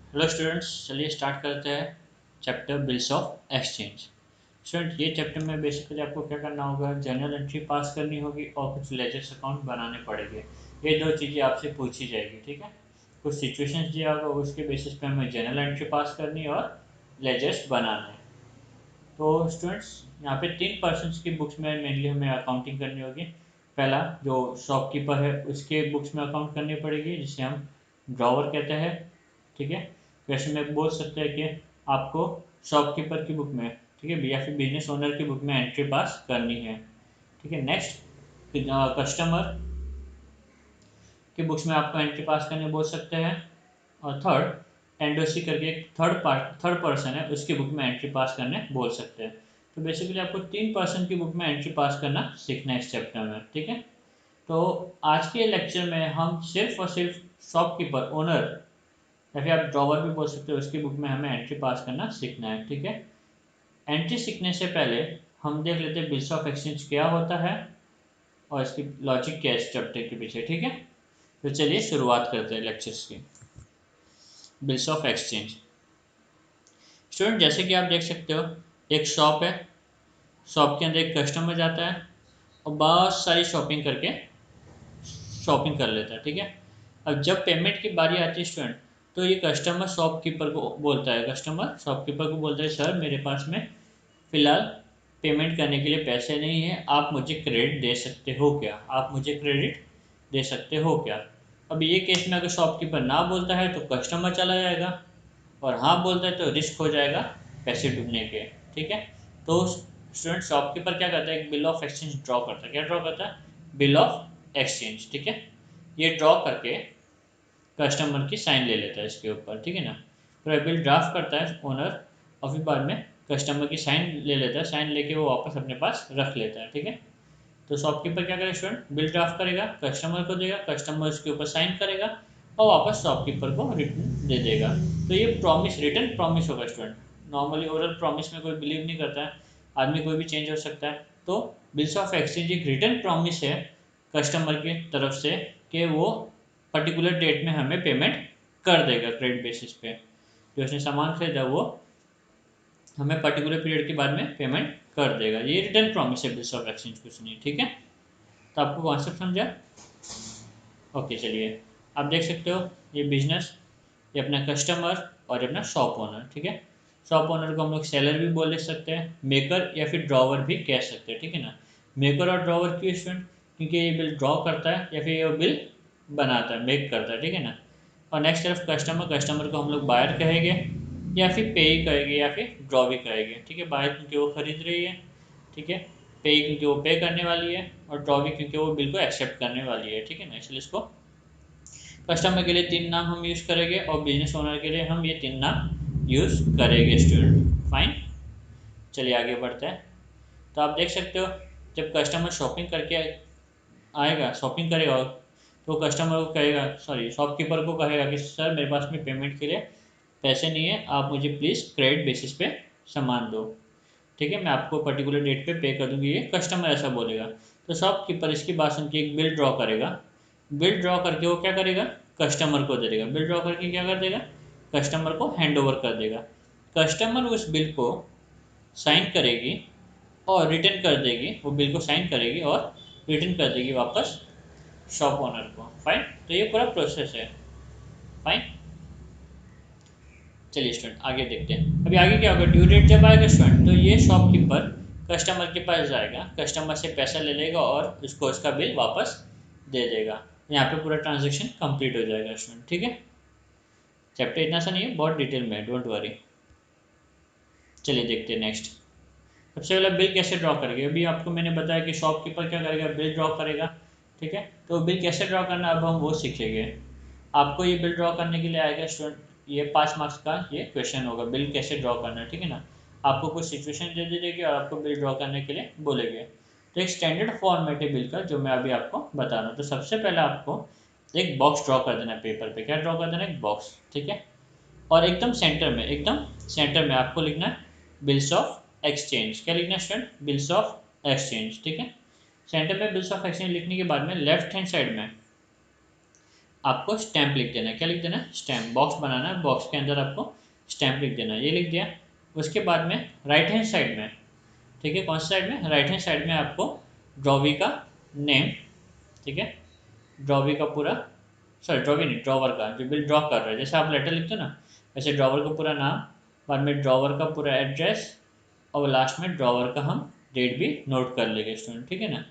Hello students, चलिए start करते हैं chapter bills of exchange. Student, ये चैप्टर में बेसिकली आपको क्या करना होगा, जर्नल एंट्री पास करनी होगी और कुछ लेजर्स अकाउंट बनाने पड़ेंगे। ये दो चीज़ें आपसे पूछी जाएगी, ठीक है। कुछ सिचुएशंस दिया होगा, उसके बेसिस पे हमें जर्नल एंट्री पास करनी है और लेजर्स बनाने हैं। तो स्टूडेंट्स, यहाँ पे 3 पर्सन्स की बुक्स में मेनली हमें अकाउंटिंग करनी होगी। पहला जो शॉपकीपर है उसके बुक्स में अकाउंट करनी पड़ेगी, जिसे हम ड्रॉवर कहते हैं, ठीक है। वैसे में बोल सकते हैं कि आपको शॉपकीपर की बुक में, ठीक है, या फिर बिजनेस ओनर की बुक में एंट्री पास करनी है, ठीक है। नेक्स्ट, कस्टमर की बुक्स में आपको एंट्री पास करने बोल सकते हैं। और थर्ड, एंडोसी करके एक थर्ड पर्सन है, उसकी बुक में एंट्री पास करने बोल सकते हैं। तो बेसिकली आपको 3 पर्सन की बुक में एंट्री पास करना सीखना है इस चैप्टर में, ठीक है। तो आज के लेक्चर में हम सिर्फ और सिर्फ शॉपकीपर, ओनर या फिर आप ड्रॉवर भी बोल सकते हो, उसकी बुक में हमें एंट्री पास करना सीखना है, ठीक है। एंट्री सीखने से पहले हम देख लेते हैं बिल्स ऑफ एक्सचेंज क्या होता है और इसकी लॉजिक क्या है इस चैप्टर के पीछे, ठीक है। तो चलिए शुरुआत करते हैं लेक्चर्स की। Bills of exchange. स्टूडेंट, जैसे कि आप देख सकते हो, एक शॉप है। शॉप के अंदर एक कस्टमर जाता है और बहुत सारी शॉपिंग कर लेता है, ठीक है। अब जब पेमेंट की बारी आती है स्टूडेंट, तो ये कस्टमर शॉपकीपर को बोलता है, सर मेरे पास में फ़िलहाल पेमेंट करने के लिए पैसे नहीं है, आप मुझे क्रेडिट दे सकते हो क्या, अब ये केस में अगर शॉपकीपर ना बोलता है तो कस्टमर चला जाएगा, और हाँ बोलता है तो रिस्क हो जाएगा पैसे डूबने के, ठीक है। तो स्टूडेंट, शॉपकीपर क्या करता है, एक बिल ऑफ एक्सचेंज ड्रॉ करता है। क्या ड्रॉ करता है? बिल ऑफ एक्सचेंज, ठीक है। ये ड्रॉ करके कस्टमर की साइन ले लेता है इसके ऊपर, ठीक है ना। फिर बिल ड्राफ्ट करता है ओनर, और फिर बाद में कस्टमर की साइन ले लेता है। साइन लेके वो वापस अपने पास रख लेता है, ठीक है। तो शॉपकीपर क्या करेगा स्टूडेंट, बिल ड्राफ्ट करेगा, कस्टमर को देगा, कस्टमर उसके ऊपर साइन करेगा और वापस शॉपकीपर को रिटर्न दे देगा। तो ये प्रॉमिस, रिटर्न प्रॉमिस होगा स्टूडेंट। नॉर्मली ओरल प्रॉमिस में कोई बिलीव नहीं करता है, आदमी कोई भी चेंज हो सकता है। तो बिल्स ऑफ एक्सचेंज एक रिटर्न प्रॉमिस है कस्टमर की तरफ से कि वो पर्टिकुलर डेट में हमें पेमेंट कर देगा क्रेडिट बेसिस पे। जो उसने सामान खरीदा वो हमें पर्टिकुलर पीरियड के बाद में पेमेंट कर देगा। ये रिटर्न प्रॉमिस है बिल्स ऑफ एक्सचेंज, कुछ नहीं, ठीक है। तो आपको कॉन्सेप्ट समझा? ओके, चलिए आप देख सकते हो, ये बिजनेस, ये अपना कस्टमर और ये अपना शॉप ओनर, ठीक है। शॉप ओनर को हम लोग सेलर भी बोल सकते हैं, मेकर या फिर ड्रॉवर भी कह सकते हैं, ठीक है ना। मेकर और ड्रॉवर क्यों स्टूडेंट? क्योंकि ये बिल ड्रॉ करता है या फिर ये बिल बनाता है, मेक करता है, ठीक है ना। और नेक्स्ट तरफ कस्टमर, कस्टमर को हम लोग बायर कहेंगे या फिर पे ही कहेंगे या फिर ड्रॉ भी कहेंगे, ठीक है। बायर क्योंकि वो खरीद रही है, ठीक है। पे क्योंकि वो पे करने वाली है, और ड्रॉ भी क्योंकि वो बिल को एक्सेप्ट करने वाली है, ठीक है ना। इसलिए इसको कस्टमर के लिए 3 नाम हम यूज़ करेंगे और बिजनेस ओनर के लिए हम ये 3 नाम यूज़ करेंगे स्टूडेंट, फाइन। चलिए आगे बढ़ते हैं। तो आप देख सकते हो, जब कस्टमर शॉपिंग करके आएगा, शॉपिंग करेगा, तो कस्टमर को कहेगा, सॉरी शॉपकीपर को कहेगा कि सर मेरे पास में पेमेंट के लिए पैसे नहीं है, आप मुझे प्लीज़ क्रेडिट बेसिस पे सामान दो, ठीक है, मैं आपको पर्टिकुलर डेट पे कर दूंगी, ये कस्टमर ऐसा बोलेगा। तो शॉपकीपर इसकी बात सुन के एक बिल ड्रॉ करेगा। बिल ड्रॉ करके वो क्या करेगा, कस्टमर को दे देगा। बिल ड्रॉ करके क्या कर देगा, कस्टमर को हैंड ओवर कर देगा। कस्टमर उस बिल को साइन करेगी और रिटर्न कर देगी, वो बिल को साइन करेगी और रिटर्न कर देगी वापस शॉप ओनर को, फाइन। तो ये पूरा प्रोसेस है, फाइन। चलिए स्टूडेंट आगे देखते हैं। अभी आगे क्या होगा, ड्यू डेट जब आएगा स्टूडेंट, तो ये शॉपकीपर कस्टमर के पास जाएगा, कस्टमर से पैसा ले लेगा और उसको उसका बिल वापस दे देगा। यहाँ पे पूरा ट्रांजेक्शन कंप्लीट हो जाएगा स्टूडेंट, ठीक है। चैप्टर इतना सा नहीं है, बहुत डिटेल में, डोंट वरी। चलिए देखते हैं नेक्स्ट। सबसे पहले बिल कैसे ड्रॉ करेंगे। अभी आपको मैंने बताया कि शॉपकीपर क्या करेगा, बिल ड्रॉ करेगा, ठीक है। तो बिल कैसे ड्रॉ करना अब हम वो सीखेंगे। आपको ये बिल ड्रॉ करने के लिए आएगा स्टूडेंट, ये 5 मार्क्स का ये क्वेश्चन होगा, बिल कैसे ड्रॉ करना है, ठीक है ना। आपको कुछ सिचुएशन दे दी जाएगी और आपको बिल ड्रॉ करने के लिए बोलेंगे। तो एक स्टैंडर्ड फॉर्मेट है बिल का, जो मैं अभी आपको बता रहा हूँ। तो सबसे पहले आपको एक बॉक्स ड्रॉ कर देना है पेपर पे। क्या ड्रॉ कर देना है, एक बॉक्स, ठीक है। और एकदम सेंटर में आपको लिखना है बिल्स ऑफ एक्सचेंज। क्या लिखना है स्टूडेंट, बिल्स ऑफ एक्सचेंज, ठीक है। सेंटर में बिल्स ऑफ एक्सचेंज लिखने के बाद में लेफ्ट हैंड साइड में आपको स्टैम्प लिख देना है। क्या लिख देना है, स्टैम्प। बॉक्स बनाना है, बॉक्स के अंदर आपको स्टैम्प लिख देना है, ये लिख दिया। उसके बाद में राइट हैंड साइड में, ठीक है, कौन सी साइड में, राइट हैंड साइड में आपको ड्रॉवी का नेम, ठीक है, ड्रॉवी का पूरा, सॉरी ड्रॉवी नहीं, ड्रॉवर का, जो बिल ड्रॉ कर रहा है, जैसे आप लेटर लिखते हो ना, वैसे ड्रॉवर का पूरा नाम, बाद में ड्रॉवर का पूरा एड्रेस, और लास्ट में ड्रॉवर का हम डेट भी नोट कर लेंगे स्टूडेंट, ठीक है ना।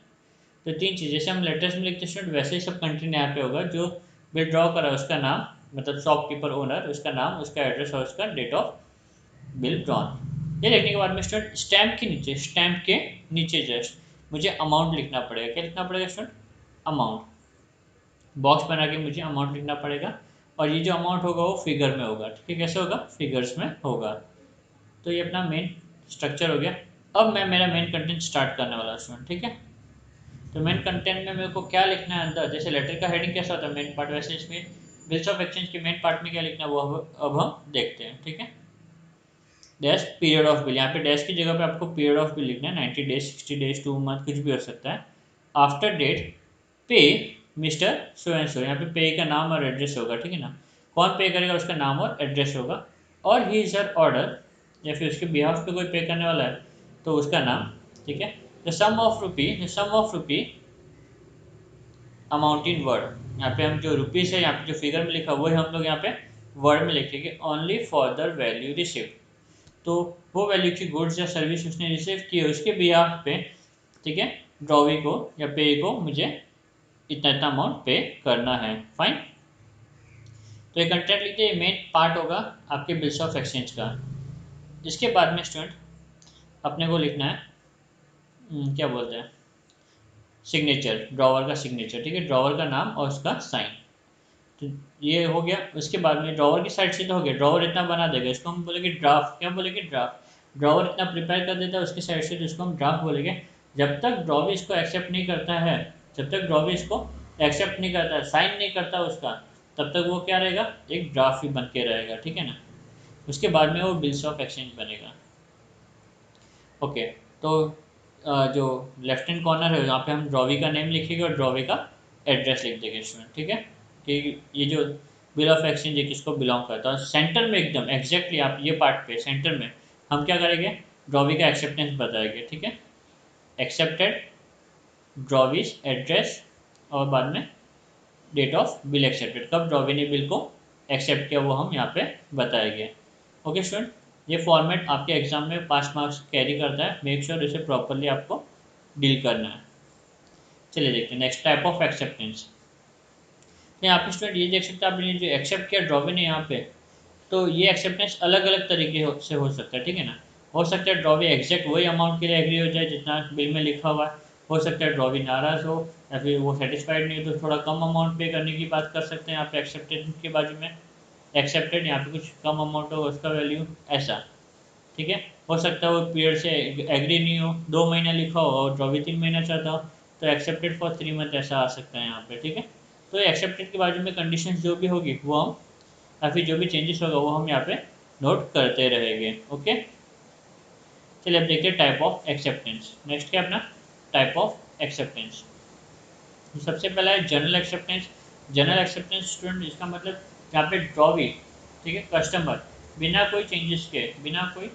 तो 3 चीज़, जैसे हम लेटर्स में लिखते हैं स्टूडेंट, वैसे ही सब कंटेंट यहाँ पे होगा। जो बिल ड्रॉ करा है उसका नाम, मतलब शॉपकीपर ओनर, उसका नाम, उसका एड्रेस और उसका डेट ऑफ बिल ड्रॉन। ये लिखने के बाद में स्टूडेंट स्टैम्प के नीचे, स्टैम्प के नीचे जस्ट मुझे अमाउंट लिखना पड़ेगा। क्या लिखना पड़ेगा स्टूडेंट, अमाउंट। बॉक्स बना के मुझे अमाउंट लिखना पड़ेगा, और ये जो अमाउंट होगा वो फिगर में होगा, ठीक है, कैसे होगा, फिगर्स में होगा। तो ये अपना मेन स्ट्रक्चर हो गया। अब मैं मेरा मेन कंटेंट स्टार्ट करने वाला हूँ स्टूडेंट, ठीक है। तो मेन कंटेंट में मेरे को क्या लिखना है अंदर, जैसे लेटर का हेडिंग कैसा होता है मेन पार्ट, वैसे इसमें बिल्स ऑफ एक्सचेंज के मेन पार्ट में क्या लिखना है वो अब हम देखते हैं, ठीक है। डैश पीरियड ऑफ बिल, यहाँ पे डैश की जगह पे आपको पीरियड ऑफ बिल लिखना है, 90 डेज, 60 डेज, 2 मंथ, कुछ भी हो सकता है। आफ्टर डेट पे मिस्टर सो एंड सो, यहाँ पे पे का नाम और एड्रेस होगा, ठीक है ना, कौन पे करेगा उसका नाम और एड्रेस होगा, और ही इज हर ऑर्डर, या फिर उसके बिहाफ पे कोई पे करने वाला है तो उसका नाम, ठीक है। The sum of rupee amount in word, यहाँ पे हम जो रुपीज़ है, यहाँ पे जो फिगर में लिखा वही हम लोग यहाँ पे वर्ड में लिखेंगे, only for the value received, तो वो वैल्यू की गुड्स या सर्विस उसने रिसीव की है उसके बिहाफ पे, ठीक है, ड्रॉवी को या पे को मुझे इतना इतना अमाउंट पे करना है, फाइन। तो ये कंटेंट लिखिए, मेन पार्ट होगा आपके बिल्स ऑफ एक्सचेंज का। इसके बाद में स्टूडेंट अपने को लिखना है क्या बोलते हैं, सिग्नेचर, ड्रॉवर का सिग्नेचर, ठीक है, ड्रॉवर का नाम और उसका साइन। तो ये हो गया। उसके बाद में ड्रॉवर की साइड से तो हो गया, ड्रॉवर इतना बना देगा, इसको हम बोलेंगे ड्राफ्ट, क्या बोलेंगे, ड्राफ्ट। ड्रॉवर इतना प्रिपेयर कर देता है उसकी साइड से, जिसको हम ड्राफ्ट बोलेंगे। जब तक ड्रॉवी इसको एक्सेप्ट नहीं करता है, जब तक ड्रॉवी इसको एक्सेप्ट नहीं करता है, साइन नहीं करता उसका, तब तक वो क्या रहेगा, एक ड्राफ्ट ही बन के रहेगा, ठीक है ना। उसके बाद में वो बिल्स ऑफ एक्सचेंज बनेगा। ओके, तो जो लेफ्ट हैंड कॉर्नर है यहाँ पे हम ड्रॉवी का नेम लिखेंगे और ड्रॉवी का एड्रेस लिख देंगे स्टूडेंट, ठीक है, कि ये जो बिल ऑफ एक्सचेंज है किसको बिलोंग करता है। सेंटर में एकदम एग्जैक्टली आप ये पार्ट पे सेंटर में हम क्या करेंगे, ड्रॉवी का एक्सेप्टेंस बताएंगे, ठीक है, एक्सेप्टेड ड्रॉवीज एड्रेस, और बाद में डेट ऑफ बिल एक्सेप्टेड, कब ड्रॉवी ने बिल को एक्सेप्ट किया वो हम यहाँ पे बताएंगे। ओके स्टूडेंट, ये फॉर्मेट आपके एग्जाम में 5 मार्क्स कैरी करता है, मेक श्योर इसे प्रॉपरली आपको डील करना है। चलिए देखते हैं नेक्स्ट टाइप ऑफ एक्सेप्टेंस। तो यहाँ पे स्टूडेंट ये देख सकते हैं आपने जो एक्सेप्ट किया ड्रॉवी ने यहाँ पे, तो ये एक्सेप्टेंस अलग अलग तरीके से हो सकता है, ठीक है ना। हो सकता है ड्रॉवी एग्जैक्ट वही अमाउंट के लिए एग्री हो जाए जितना बिल में लिखा हुआ है, हो सकता है ड्रॉवी नाराज़ हो या फिर वो सेटिस्फाइड नहीं हो तो थोड़ा कम अमाउंट पे करने की बात कर सकते हैं यहाँ पे एक्सेप्टेंस के बाजू में, एक्सेप्टेड यहाँ पे कुछ कम अमाउंट हो उसका वैल्यू ऐसा, ठीक है। हो सकता है वो पीरियड से एग्री नहीं हो, 2 महीना लिखा हो और ड्रॉवी 3 महीना चाहता हो, तो एक्सेप्टेड फॉर 3 मंथ ऐसा आ सकता है यहाँ पे, ठीक है। तो एक्सेप्टेड के बाजू में कंडीशन जो भी होगी वो हम, या फिर जो भी चेंजेस होगा वो हम यहाँ पे नोट करते रहेंगे। ओके, चलिए अब देखिए टाइप ऑफ एक्सेप्टेंस। नेक्स्ट क्या अपना टाइप ऑफ एक्सेप्टेंस, सबसे पहला है general acceptance. General acceptance student इसका मतलब यहाँ पे ड्रॉवी, ठीक है, कस्टमर बिना कोई चेंजेस के, बिना कोई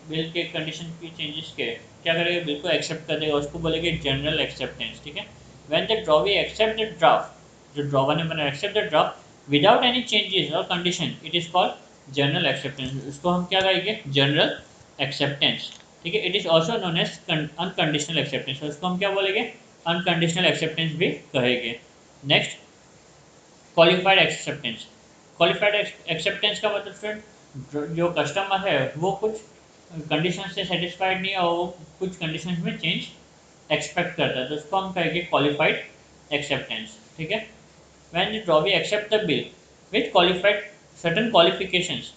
बिल के कंडीशन की चेंजेस के क्या करेगा, बिल को एक्सेप्ट कर देगा, उसको बोलेंगे जनरल एक्सेप्टेंस, ठीक है। When the drawee accept the draft, जो ड्रॉवर ने बनाया accept the draft without any changes और condition, it is called general acceptance, उसको हम क्या कहेंगे, जनरल एक्सेप्टेंस, ठीक है। It is also known as unconditional acceptance, उसको हम क्या बोलेंगे, अनकंडीशनल एक्सेप्टेंस भी कहेंगे। Next qualified acceptance. Qualified acceptance का मतलब फ्रेंड जो कस्टमर है वो कुछ कंडीशन से सेटिस्फाइड नहीं है और वो कुछ कंडीशन में चेंज एक्सपेक्ट करता है, तो उसको हम कहेंगे क्वालिफाइड एक्सेप्टेंस, ठीक है। When the drawee accept the bill with qualified certain qualifications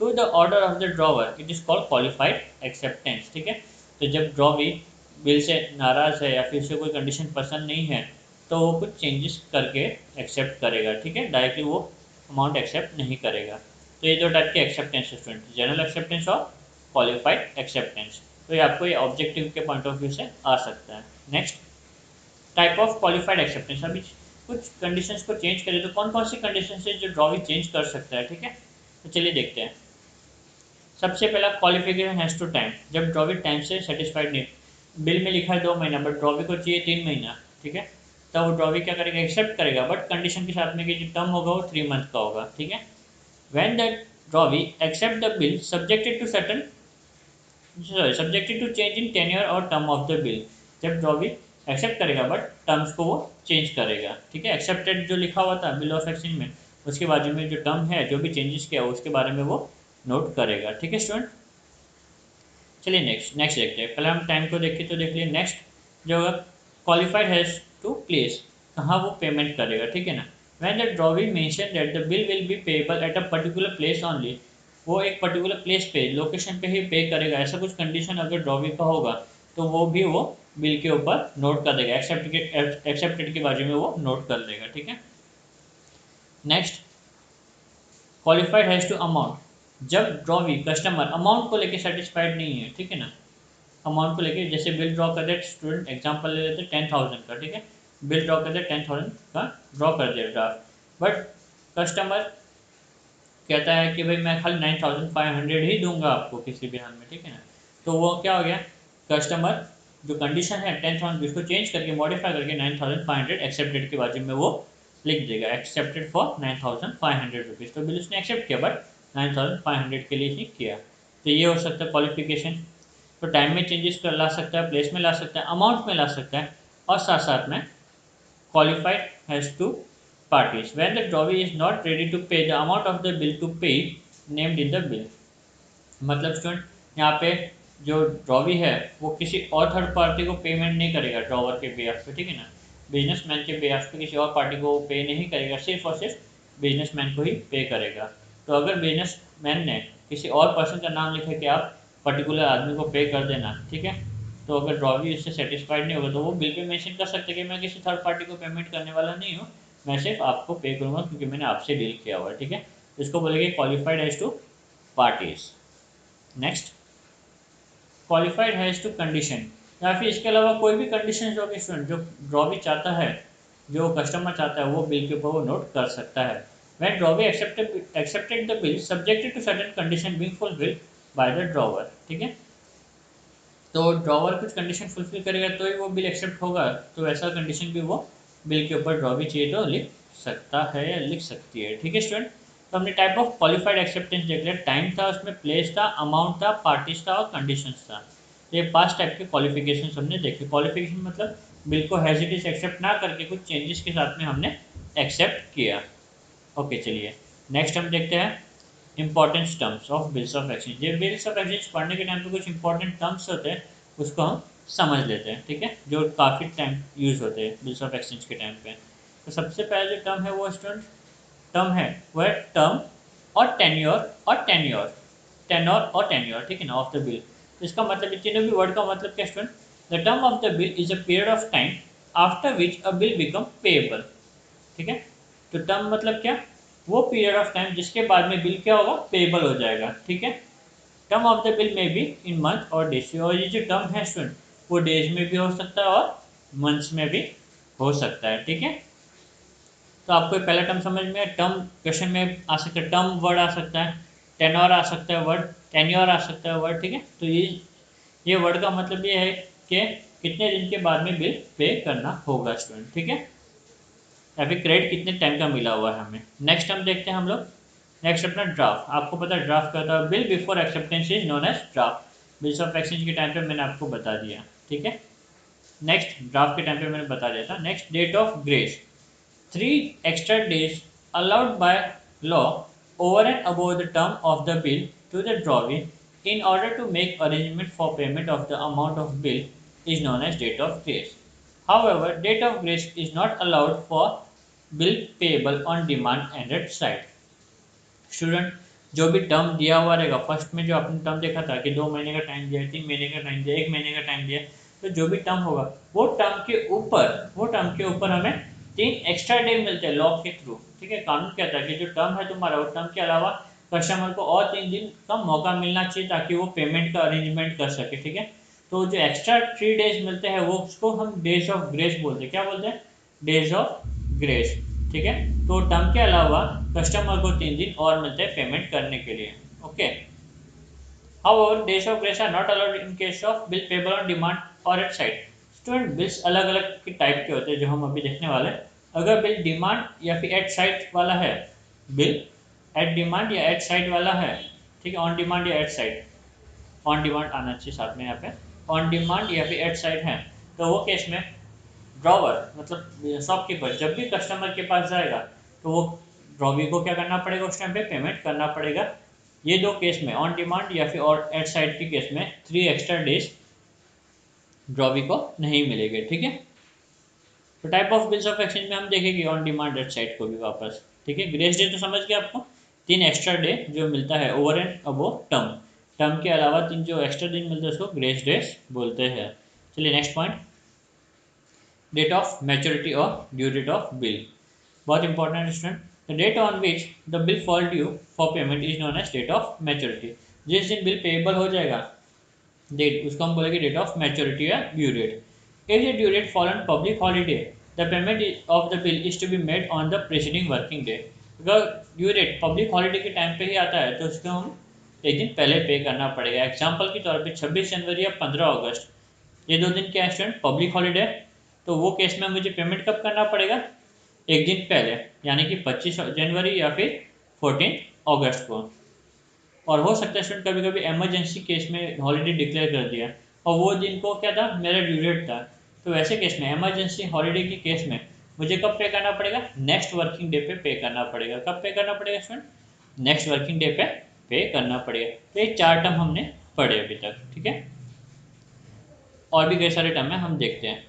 to the order of the drawer, it is called qualified acceptance, ठीक है। तो जब ड्रॉवी बिल से नाराज़ है या फिर उसे कोई कंडीशन पसंद नहीं है तो वो कुछ चेंजेस करके एक्सेप्ट करेगा, ठीक है, डायरेक्टली वो अमाउंट एक्सेप्ट नहीं करेगा। तो ये 2 टाइप के एक्सेप्टेंस है स्टूडेंट, जनरल एक्सेप्टेंस और क्वालिफाइड एक्सेप्टेंस। तो ये आपको ये ऑब्जेक्टिव के पॉइंट ऑफ व्यू से आ सकता है। Next type of qualified acceptance, अभी कुछ कंडीशंस को चेंज करे तो कौन कौन सी कंडीशन है जो ड्रॉवी चेंज कर सकता है, ठीक है। तो चलिए देखते हैं। सबसे पहला क्वालिफिकेशन हैज़ टू टाइम, जब ड्रॉवी टाइम से सेटिस्फाइड नहीं, बिल में लिखा है 2 महीना बट ड्रॉवी को चाहिए 3 महीना, ठीक है, तब वो ड्रॉवी क्या करेगा, एक्सेप्ट करेगा, बट कंडीशन के साथ में कि जो टर्म होगा वो 3 मंथ का होगा, ठीक है। When that drawee accept the bill subjected to certain subjected to change in tenure और टर्म ऑफ द बिल, जब ड्रॉवी एक्सेप्ट करेगा बट टर्म्स को वो चेंज करेगा, ठीक है। एक्सेप्टेड जो लिखा हुआ था बिल ऑफ एक्सचेंज में, उसके बाजू में जो टर्म है जो भी चेंजेस किया उसके बारे में वो नोट करेगा, ठीक है स्टूडेंट। चलिए नेक्स्ट देखते हैं। पहले हम टाइम को देखिए तो देख लिए। नेक्स्ट जो होगा क्वालिफाइड हैज़ टू प्लेस, कहाँ वो पेमेंट करेगा, ठीक है ना। When the drawee mention that the bill will be payable at a particular place only, वो एक पर्टिकुलर प्लेस पे लोकेशन पे ही पे करेगा, ऐसा कुछ कंडीशन अगर ड्रॉवी का होगा तो वो भी वो बिल के ऊपर नोट कर देगा, एक्सेप्टेड के बाजू में वो नोट कर देगा, ठीक है। Next qualified has to amount, जब ड्रॉवी कस्टमर अमाउंट को लेके सेटिस्फाइड नहीं है, ठीक है ना, अमाउंट को लेके, जैसे बिल ड्रॉ कर दे, स्टूडेंट एग्जांपल ले लेते 10,000 का, ठीक है, बिल ड्रॉ कर दे 10,000 का ड्रॉ कर दे ड्राफ्ट, बट कस्टमर कहता है कि भाई मैं खाली 9,500 ही दूंगा आपको किसी भी हाल में, ठीक है ना, तो वो क्या हो गया, कस्टमर जो कंडीशन है 10,000 उसको चेंज करके मॉडिफाई करके 9,500 एक्सेप्टेड के बाजू में वो लिख देगा, एक्सेप्टेड फॉर 9,500 रुपीज़, तो बिल उसने एक्सेप्ट किया बट 9,500 के लिए ही किया। तो ये हो सकता है क्वालिफिकेशन। तो टाइम में चेंजेस कर ला सकता है, प्लेस में ला सकता है, अमाउंट में ला सकता है, और साथ साथ में qualified has two parties when the drawee is not ready to pay the amount of the bill to pay named in the bill। मतलब स्टूडेंट यहाँ पे जो ड्रॉवी है वो किसी और थर्ड पार्टी को पेमेंट नहीं करेगा ड्रॉवर के बेहाफ पे, ठीक है ना, बिजनेसमैन के बेहाफ पे किसी और पार्टी को पे नहीं करेगा, सिर्फ और सिर्फ बिजनेसमैन को ही पे करेगा। तो अगर बिजनेसमैन ने किसी और पर्सन का नाम लिखा कि आप पर्टिकुलर आदमी को पे कर देना, ठीक है, तो अगर ड्रॉवी उससे सेटिस्फाइड नहीं होगा तो वो बिल पे मेंशन कर सकते हैं कि मैं किसी थर्ड पार्टी को पेमेंट करने वाला नहीं हूँ, मैं सिर्फ आपको पे करूँगा क्योंकि मैंने आपसे डील किया हुआ है, ठीक है। इसको बोलेंगे qualified as to parties. Next qualified has to condition, या फिर इसके अलावा कोई भी कंडीशन जो कि स्टूडेंट जो ड्रॉवी चाहता है, जो कस्टमर चाहता है वो बिल के ऊपर वो नोट कर सकता है। When drawee accepted the bill subjected to certain condition being fulfilled by the drawer, ठीक है, तो ड्रॉवर कुछ कंडीशन फुलफिल करेगा तो ही वो बिल एक्सेप्ट होगा, तो ऐसा कंडीशन भी वो बिल के ऊपर ड्रॉवी चाहिए तो लिख सकता है या लिख सकती है, ठीक है स्टूडेंट। तो हमने टाइप ऑफ क्वालिफाइड एक्सेप्टेंस देख लिया, टाइम था, उसमें प्लेस था, अमाउंट था, पार्टीज था और कंडीशंस था। ये 5 टाइप के क्वालिफिकेशन हमने देखे। क्वालिफिकेशन मतलब बिल को हैज इट इज एक्सेप्ट ना करके कुछ चेंजेस के साथ में हमने एक्सेप्ट किया। ओके चलिए नेक्स्ट हम देखते हैं important terms of bills of exchange. ये बिल्स ऑफ एक्सचेंज पढ़ने के टाइम पे कुछ इंपॉर्टेंट टर्म्स होते हैं उसको हम समझ लेते हैं, ठीक है, जो काफ़ी टाइम यूज होते हैं बिल्स ऑफ एक्सचेंज के टाइम पे। तो सबसे पहला जो टर्म है वो स्टूडेंट टर्म है वो है टर्म और टेन्योर और टेन्योर, टेनोर और टेन्योर, ठीक है ना, ऑफ द बिल। तो इसका मतलब ये तीनों भी वर्ड का मतलब क्या student, the term of the bill is a period of time after which a bill become payable, ठीक है। तो टर्म मतलब क्या, वो पीरियड ऑफ टाइम जिसके बाद में बिल क्या होगा, पेएबल हो जाएगा, ठीक है। टर्म ऑफ द बिल में भी इन मंथ और डेज, और ये जो टर्म है स्टूडेंट वो डेज में भी हो सकता है और मंथ्स में भी हो सकता है, ठीक है। तो आपको पहला टर्म समझ में, टर्म क्वेश्चन में आ सकता है, टर्म वर्ड आ सकता है, टेन्योर आ सकता है वर्ड, टेन्योर आ सकता है वर्ड, ठीक है। तो ये वर्ड का मतलब ये है कि कितने दिन के बाद में बिल पे करना होगा स्टूडेंट, ठीक है, या फिर क्रेडिट कितने टाइम का मिला हुआ है हमें। नेक्स्ट हम देखते हैं हम लोग, नेक्स्ट अपना ड्राफ्ट। आपको पता है ड्राफ्ट क्या होता है, bill before acceptance is known as draft. Bills of exchange के टाइम पे मैंने आपको बता दिया, ठीक है। नेक्स्ट ड्राफ्ट के टाइम पे मैंने बता दिया था। Next date of grace, 3 extra days allowed by law over and above the term of the bill to the drawee in order to make arrangement for payment of the amount of bill is known as date of grace. However, date of grace is not allowed for bill payable on demand and at site। Student जो भी term दिया हुआ रहेगा, first में जो आपने term देखा था कि 2 महीने का टाइम दिया, 3 महीने का टाइम दिया, 1 महीने का टाइम दिया, तो जो भी टर्म होगा वो टर्म के ऊपर हमें 3 एक्स्ट्रा डे मिलते हैं लॉ के थ्रू, ठीक है। कानून कहता है कि जो टर्म है तुम्हारा, वो टर्म के अलावा कस्टमर को और 3 दिन का मौका मिलना चाहिए ताकि वो पेमेंट का अरेंजमेंट कर सके, ठीक है। तो जो एक्स्ट्रा 3 डेज मिलते हैं वो उसको हम डेज ऑफ ग्रेस बोलते हैं। क्या बोलते हैं, डेज ऑफ ग्रेस, ठीक है। तो टर्म के अलावा कस्टमर को 3 दिन और मिलते हैं पेमेंट करने के लिए, okay. However, days of grace are not allowed in case of bill payable on demand or at site. Student bills अलग अलग के टाइप के होते हैं जो हम अभी देखने वाले हैं। अगर बिल डिमांड या फिर एट साइट वाला है, बिल एट डिमांड या एट साइट वाला है, ठीक है, ऑन डिमांड या एट साइट, ऑन डिमांड आना चाहिए साथ में यहाँ पे, ऑन डिमांड या फिर एट साइट है, तो वो केस में ड्रॉवर मतलब शॉपकीपर जब भी कस्टमर के पास जाएगा तो वो ड्रॉवी को क्या करना पड़ेगा, उस टाइम पे पेमेंट करना पड़ेगा। ये दो केस में, ऑन डिमांड या फिर और एट साइड के केस में 3 एक्स्ट्रा डेज ड्रॉवी को नहीं मिलेंगे, ठीक है। तो type of bills of exchange में हम देखेंगे ऑन डिमांड एट साइड को भी वापस, ठीक है। ग्रेस डे तो समझ गए आपको, 3 एक्स्ट्रा डे जो मिलता है over and above term, term के अलावा 3 जो एक्स्ट्रा दिन मिलते हैं उसको ग्रेस डेज बोलते हैं। चलिए next point, date of maturity और ड्यू डेट ऑफ बिल, बहुत important student. The date on which the bill fall due for payment is known as date of maturity. जिस दिन बिल पेएबल हो जाएगा, date, उसको हम बोलेंगे डेट ऑफ मैच्योरिटी या due date. If the due date fall on public holiday, the payment of the bill is to be made on the preceding working day. अगर due date public holiday के time पे ही आता है तो उसको हम एक दिन पहले पे करना पड़ेगा। एग्जाम्पल के तौर पे 26 जनवरी या 15 अगस्त, ये 2 दिन क्या है स्टूडेंट, पब्लिक हॉलीडे, तो वो केस में मुझे पेमेंट कब करना पड़ेगा, एक दिन पहले, यानी कि 25 जनवरी या फिर 14 अगस्त को। और हो सकता है स्टूडेंट कभी कभी इमरजेंसी केस में हॉलीडे डिक्लेयर कर दिया और वो दिन को क्या था, मेरा ड्यू डेट था, तो वैसे केस में इमरजेंसी हॉलीडे के केस में मुझे कब पे करना पड़ेगा, नेक्स्ट वर्किंग डे पे करना पड़ेगा। कब पे करना पड़ेगा स्टूडेंट, नेक्स्ट वर्किंग डे पे करना पड़ेगा। तो ये 4 टर्म हमने पढ़े अभी तक, ठीक है। और भी कई सारे टर्म है, हम देखते हैं।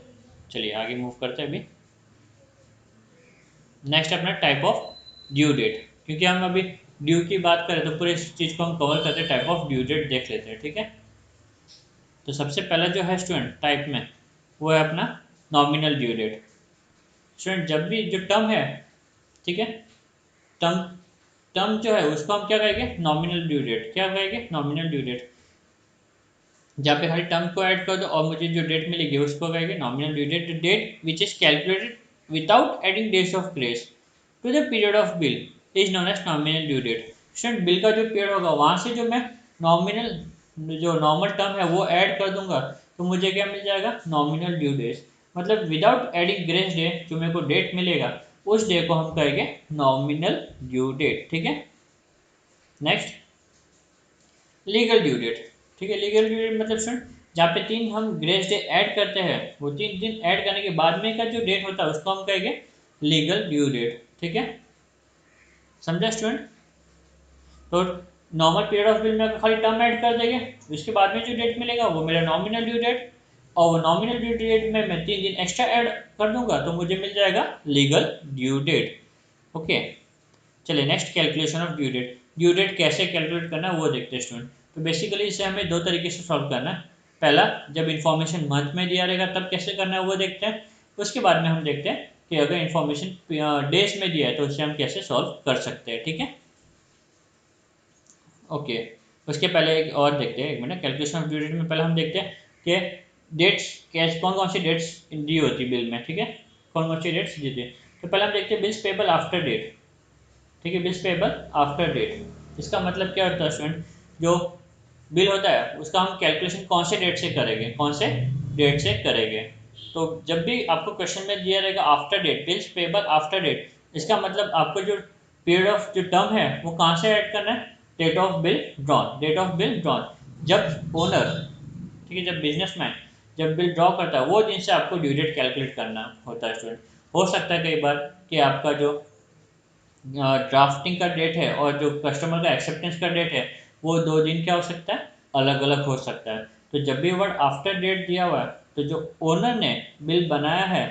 चलिए आगे मूव करते हैं अभी। नेक्स्ट अपना टाइप ऑफ ड्यू डेट, क्योंकि हम अभी ड्यू की बात करें तो पूरे इस चीज़ को हम कवर करते हैं, टाइप ऑफ ड्यू डेट देख लेते हैं, ठीक है। तो सबसे पहला जो है स्टूडेंट टाइप में, वो है अपना नॉमिनल ड्यू डेट। स्टूडेंट जब भी जो टर्म है, ठीक है, टर्म टर्म जो है उसको हम क्या कहेंगे, नॉमिनल ड्यू डेट। क्या कहेंगे, नॉमिनल ड्यू डेट। जहाँ पे खाली टर्म को ऐड कर दो और मुझे जो डेट मिलेगी उसको कहेंगे nominal due date. The date which is calculated without adding days of grace to the period of bill is known as nominal due date. Student bill का जो पीरियड होगा वहाँ से जो मैं नॉमिनल जो नॉर्मल टर्म है वो ऐड कर दूंगा तो मुझे क्या मिल जाएगा, नॉमिनल ड्यू डेज। मतलब विदाउट एडिंग ग्रेस डे जो मेरे को डेट मिलेगा उस डे को हम कहेंगे नॉमिनल ड्यू डेट, ठीक है। नेक्स्ट लीगल ड्यू डेट, ठीक है। लीगल ड्यू डेट मतलब स्टूडेंट जहाँ पे 3 हम ग्रेस डे ऐड करते हैं, वो 3 दिन ऐड करने के बाद में का जो डेट होता है उसको हम कहेंगे लीगल ड्यू डेट, ठीक है। समझा स्टूडेंट। तो नॉर्मल पीरियड ऑफ बिल में खाली टर्म ऐड कर देंगे, उसके बाद में जो डेट मिलेगा वो मेरा नॉमिनल ड्यू डेट, और वो नॉमिनल ड्यू डेट में मैं 3 दिन एक्स्ट्रा ऐड कर दूंगा तो मुझे मिल जाएगा लीगल ड्यू डेट, ओके। चलिए next calculation of due date. Due date कैसे कैलकुलेट करना है वो देखते हैं स्टूडेंट। तो बेसिकली इसे हमें 2 तरीके से सॉल्व करना है। पहला, जब इन्फॉर्मेशन मंथ में दिया रहेगा तब कैसे करना है वो देखते हैं। उसके बाद में हम देखते हैं कि अगर इन्फॉर्मेशन डेज में दिया है तो उसे हम कैसे सॉल्व कर सकते हैं, ठीक है, ओके। उसके पहले एक और देखते हैं, एक minute. Calculation of due date में पहले हम देखते हैं कि डेट्स कैसे, कौन कौन सी डेट्स दी होती है बिल में, ठीक है, कौन कौन सी डेट्स दी थी। तो पहले हम देखते हैं बिल्स पेबल आफ्टर डेट, ठीक है। बिल्स पेबल आफ्टर डेट, इसका मतलब क्या होता है स्टूडेंट, जो बिल होता है उसका हम कैलकुलेशन कौन से डेट से करेंगे, कौन से डेट से करेंगे। तो जब भी आपको क्वेश्चन में दिया रहेगा after date, bills payable after date, इसका मतलब आपको जो पीरियड ऑफ जो टर्म है वो कहाँ से ऐड करना है, date of bill drawn, date of bill drawn. जब ओनर, ठीक है, जब बिजनेसमैन जब बिल ड्रॉ करता है वो दिन से आपको ड्यू डेट कैलकुलेट करना होता है स्टूडेंट। हो सकता है कई बार कि आपका जो ड्राफ्टिंग का डेट है और जो कस्टमर का एक्सेप्टेंस का डेट है वो 2 दिन क्या हो सकता है, अलग अलग हो सकता है। तो जब भी वर्ड आफ्टर डेट दिया हुआ है तो जो ओनर ने बिल बनाया है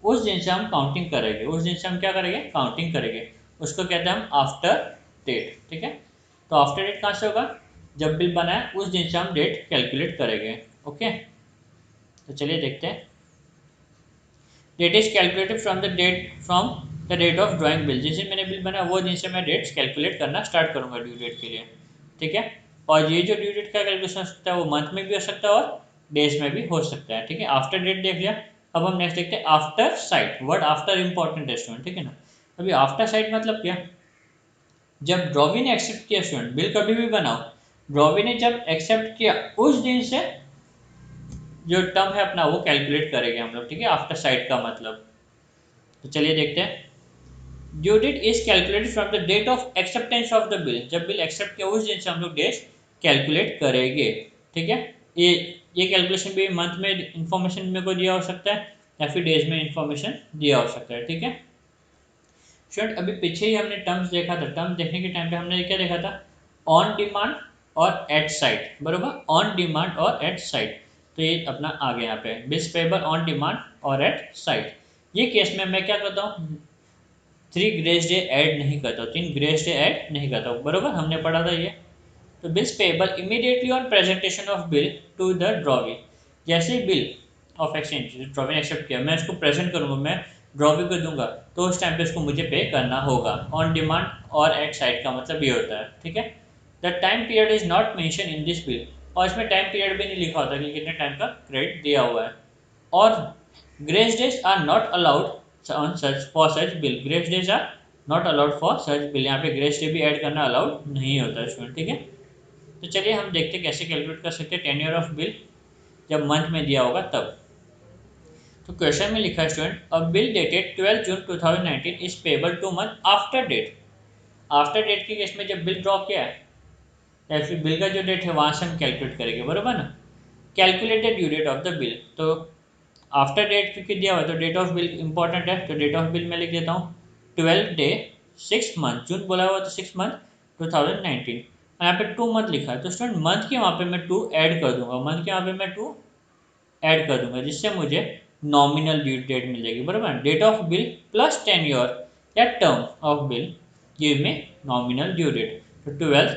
उस दिन से हम काउंटिंग करेंगे, उस दिन से हम क्या करेंगे, काउंटिंग करेंगे। उसको कहते हैं हम आफ्टर डेट, ठीक है। तो आफ्टर डेट कहाँ से होगा, जब बिल बनाया उस दिन से हम डेट कैलकुलेट करेंगे, ओके। तो चलिए देखते हैं। Date is calculated from the date, from the date of drawing bill. जिस दिन मैंने बिल बनाया वो दिन से मैं डेट्स कैलकुलेट करना स्टार्ट करूंगा ड्यू डेट के लिए, ठीक है। और ये जो ड्यू डेट का कैलकुलेशन हो सकता है वो मंथ में भी हो सकता है और डेज में भी हो सकता है, ठीक है। आफ्टर डेट देख लिया। अब हम नेक्स्ट देखते हैं after site. Word after important है स्टूडेंट, ठीक है ना। अभी आफ्टर साइट मतलब क्या, जब ड्रॉवी ने एक्सेप्ट किया स्टूडेंट, बिल कभी भी बनाओ, ड्रॉवी ने जब एक्सेप्ट किया उस दिन से जो टर्म है अपना वो कैलकुलेट करेंगे हम लोग, ठीक है, आफ्टर साइट का मतलब। तो चलिए देखते हैं। Due date is calculated from the date of acceptance of the bill. जब बिल एक्सेप्ट किया उस दिन से हम लोग डेट कैलकुलेट करेंगे, ठीक है। ये ये कैलकुलेशन भी मंथ में इंफॉर्मेशन मेरे को दिया हो सकता है या फिर डेज में इंफॉर्मेशन दिया हो सकता है, ठीक है। स्टूडेंट अभी पीछे ही हमने टर्म्स देखा था, टर्म देखने के टाइम पे हमने क्या देखा था, ऑन डिमांड और एट साइट, बरोबर, ऑन डिमांड और एट साइट। तो ये अपना आ गया यहाँ पे बिल्स पेबल ऑन डिमांड और एट साइट। ये केस में मैं क्या करता हूँ, 3 ग्रेस डे ऐड नहीं करता हूँ, 3 ग्रेस डे ऐड नहीं करता हूँ, बरोबर, हमने पढ़ा था ये। तो bills payable immediately on presentation of bill to the drawee. जैसे ही बिल ऑफ एक्सचेंज ड्रॉवी ने एक्सेप्ट किया, मैं इसको प्रेजेंट करूंगा, मैं ड्रॉवी को दूंगा, तो उस टाइम पे इसको मुझे पे करना होगा। ऑन डिमांड और एट साइड का मतलब ये होता है, ठीक है। The time period is not mention in this bill, और इसमें टाइम पीरियड भी नहीं लिखा होता कि कितने टाइम का क्रेडिट दिया हुआ है। और grace days are not allowed on such for such bill, grace days are not allowed for such bill, यहाँ पे ग्रेस डे भी ऐड करना अलाउड नहीं होता है स्टूडेंट, ठीक है। तो चलिए हम देखते हैं कैसे कैलकुलेट कर सकते हैं टेन्योर ऑफ बिल जब मंथ में दिया होगा तब। तो क्वेश्चन में लिखा है student, a bill dated 12 June 2019 is payable two month after date. After date के केस में जब बिल ड्रॉ किया है या फिर बिल का जो डेट है वहां से हम कैलकुलेट करेंगे, बरोबर ना। Calculated due date of the bill, तो आफ्टर डेट क्योंकि दिया हुआ है तो डेट ऑफ बिल इंपॉर्टेंट है, तो डेट ऑफ बिल में लिख देता हूँ 12 डे 6 मंथ, जून बोला हुआ तो 6 मंथ 2019, यहाँ पे 2 मंथ लिखा है, तो स्टूडेंट मंथ के वहाँ पे मैं 2 ऐड कर दूंगा, मंथ के वहाँ पे मैं 2 ऐड कर दूंगा, जिससे मुझे नॉमिनल ड्यू डेट मिल जाएगी, बराबर। Date of bill plus tenure या टर्म ऑफ बिल गिव में नॉमिनल ड्यू डेट, तो 12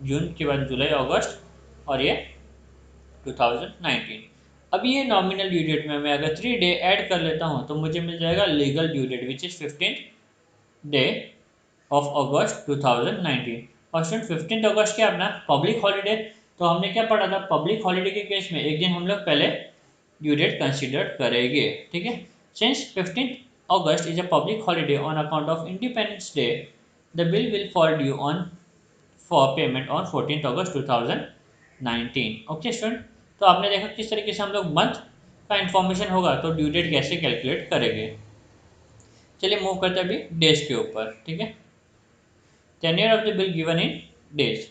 जून के बाद जुलाई अगस्त और ये 2019। अब ये नॉमिनल ड्यू डेट में मैं अगर 3 डे ऐड कर लेता हूँ तो मुझे मिल जाएगा legal due date which is 15 day of August 2019। और स्टूडेंट 15 अगस्त क्या अपना पब्लिक हॉलीडे, तो हमने क्या पढ़ा था, पब्लिक हॉलीडे के केस में एक दिन हम लोग पहले ड्यू डेट कंसिडर करेंगे, ठीक है। Since 15 August is a public holiday on account of independence day, the bill will fall due on for payment on 14 August 2019। Okay student, तो आपने देखा किस तरीके से हम लोग मंथ का इंफॉर्मेशन होगा तो ड्यू डेट कैसे कैलकुलेट करेंगे। चलिए मूव करते हैं अभी डेज के ऊपर, ठीक है। Tenure of the bill given in days.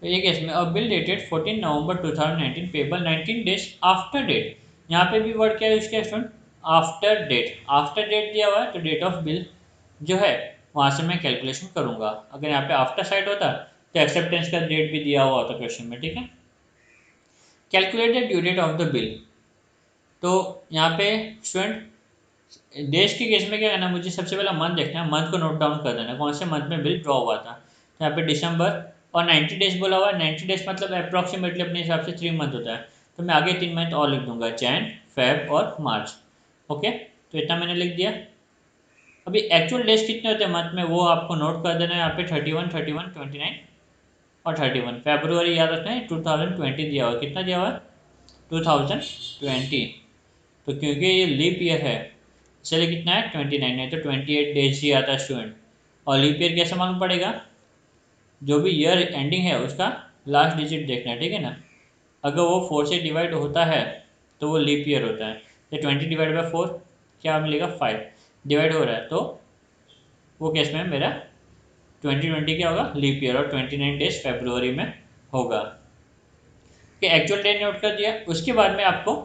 तो ये केस में a bill dated 14 November 2019 payable 19 days after date, यहाँ पे भी वर्ड क्या है इसके student, after date. After date दिया हुआ है तो डेट ऑफ बिल जो है वहाँ से मैं कैलकुलेशन करूँगा। अगर यहाँ पे आफ्टर साइड होता तो एक्सेप्टेंस का डेट भी दिया हुआ होता क्वेश्चन में, ठीक है। Calculated due date of the bill, तो यहाँ पे स्टूडेंट डेज के केस में क्या करना, मुझे सबसे पहला मंथ देखना है, मंथ को नोट डाउन कर देना कौन से मंथ में बिल ड्रॉ हुआ था। तो यहाँ पे दिसंबर और 90 डेज बोला हुआ है, 90 डेज मतलब अप्रॉक्सीमेटली अपने हिसाब से 3 मंथ होता है, तो मैं आगे 3 मंथ और लिख दूंगा, जैन फेब और मार्च। ओके, तो इतना मैंने लिख दिया। अभी एक्चुअल डेज कितने होते हैं मंथ में वो आपको नोट कर देना है, यहाँ पे 31, 31, 29 और 31। फेब्रुवरी याद रखना है 2020 दिया हुआ है, कितना दिया हुआ है 2020, तो क्योंकि ये लीप ईयर है इसलिए कितना है 29 है, तो 28 डेज ही आता है स्टूडेंट। और लीप ईयर कैसे मालूम पड़ेगा, जो भी ईयर एंडिंग है उसका लास्ट डिजिट देखना है, ठीक है ना। अगर वो 4 से डिवाइड होता है तो वो लीप ईयर होता है, तो 20 डिवाइड बाई 4 क्या मिलेगा 5, डिवाइड हो रहा है तो वो केस में मेरा 2020 क्या होगा लीप ईयर, और 29 डेज फेब्रुवरी में होगा। कि एक्चुअल डे नोट कर दिया, उसके बाद में आपको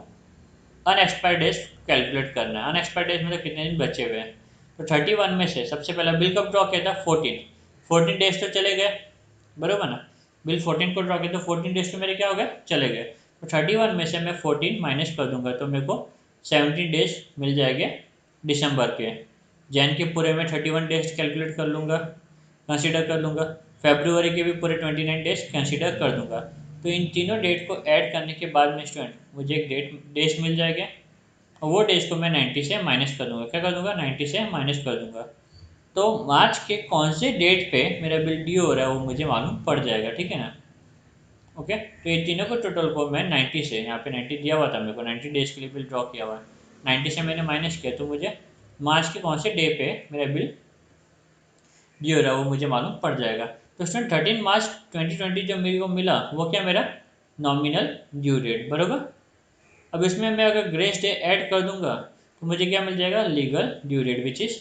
अनएक्सपायर्ड डेज कैलकुलेट करना है। अनएक्सपायर्ड डेज मतलब कितने दिन बचे हुए हैं, तो 31 में से सबसे पहला बिल कब ड्रॉ किया था 14 डेज तो चले गए, बरोबर ना। बिल 14 को ड्रॉ किया तो 14 डेज तो मेरे क्या हो गए चले गए, तो 31 में से मैं 14 माइनस कर दूंगा तो मेरे को 17 डेज मिल जाएंगे दिसंबर के। जैन के पूरे में 31 डेज कैलकुलेट कर लूँगा, कंसिडर कर लूँगा, फेब्रुवरी के भी पूरे 29 डेज कंसिडर कर दूंगा। तो इन तीनों डेट को ऐड करने के बाद में स्टूडेंट मुझे एक डेज मिल जाएगा, और वो डेज को मैं 90 से माइनस कर दूंगा, क्या कर दूंगा 90 से माइनस कर दूंगा। तो मार्च के कौन से डेट पे मेरा बिल ड्यू हो रहा है वो मुझे मालूम पड़ जाएगा, ठीक है ना। ओके, तो ये तीनों को टोटल को मैं 90 से, यहाँ पे 90 दिया हुआ था मेरे को, 90 डेज के लिए बिल ड्रॉ किया हुआ है, 90 से मैंने माइनस किया तो मुझे मार्च के कौन से डे पे मेरा बिल ड्यू हो रहा है वो मुझे मालूम पड़ जाएगा। तो स्टूडेंट 13 मार्च 2020 जो मेरे को मिला वो क्या, मेरा नॉमिनल ड्यू डेट बरोबर। अब इसमें मैं अगर ग्रेस डे ऐड कर दूंगा तो मुझे क्या मिल जाएगा, legal due date which is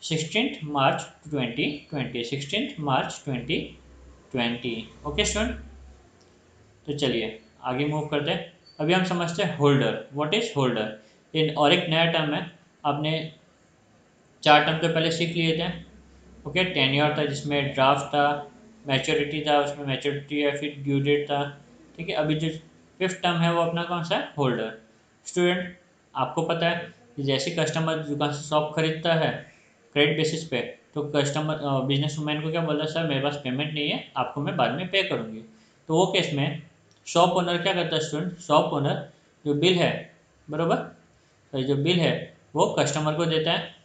16 March 2020, 16 March 2020। Okay student, तो चलिए आगे मूव करते हैं। अभी हम समझते हैं होल्डर, व्हाट इज होल्डर, ये और एक नया टर्म है। आपने 4 टर्म तो पहले सीख लिए थे। ओके, टेन्योर था जिसमें ड्राफ्ट था, मैच्योरिटी था उसमें मैच्योरिटी या फिर ड्यू डेट था। ठीक है, अभी जो 5th टर्म है वो अपना कौन सा है, होल्डर। स्टूडेंट, आपको पता है कि जैसे कस्टमर दुकान से शॉप खरीदता है क्रेडिट बेसिस पे, तो कस्टमर बिजनेस वूमैन को क्या बोलता है, सर मेरे पास पेमेंट नहीं है, आपको मैं बाद में पे करूँगी। तो वो केस में शॉप ओनर क्या करता है स्टूडेंट, शॉप ओनर जो बिल है बरोबर, तो जो बिल है वो कस्टमर को देता है,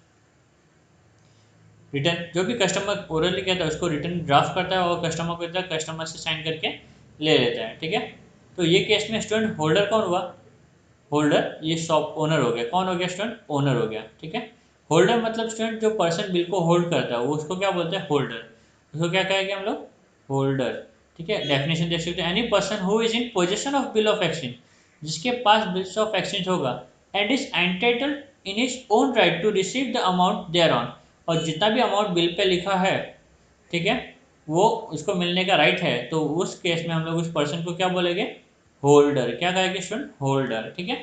रिटर्न जो भी कस्टमर ओरली कहता है उसको रिटर्न ड्राफ्ट करता है और कस्टमर को देता है, कस्टमर से साइन करके ले लेता है। ठीक है, तो ये केस में स्टूडेंट होल्डर कौन हुआ, होल्डर ये शॉप ओनर हो गया, कौन हो गया स्टूडेंट, ओनर हो गया। ठीक है, होल्डर मतलब स्टूडेंट जो पर्सन बिल को होल्ड करता है वो उसको क्या बोलते हैं, होल्डर। उसको क्या कहेंगे हम लोग, होल्डर। ठीक है, डेफिनेशन देख सकते हैं, any person who is in possession of bill of exchange, जिसके पास बिल्स ऑफ एक्सचेंज होगा, and is entitled in his own right to receive the amount thereon, और जितना भी अमाउंट बिल पे लिखा है, ठीक है, वो उसको मिलने का राइट है, तो उस केस में हम लोग उस पर्सन को क्या बोलेंगे, होल्डर। क्या कहेंगे स्टूडेंट, होल्डर। ठीक है,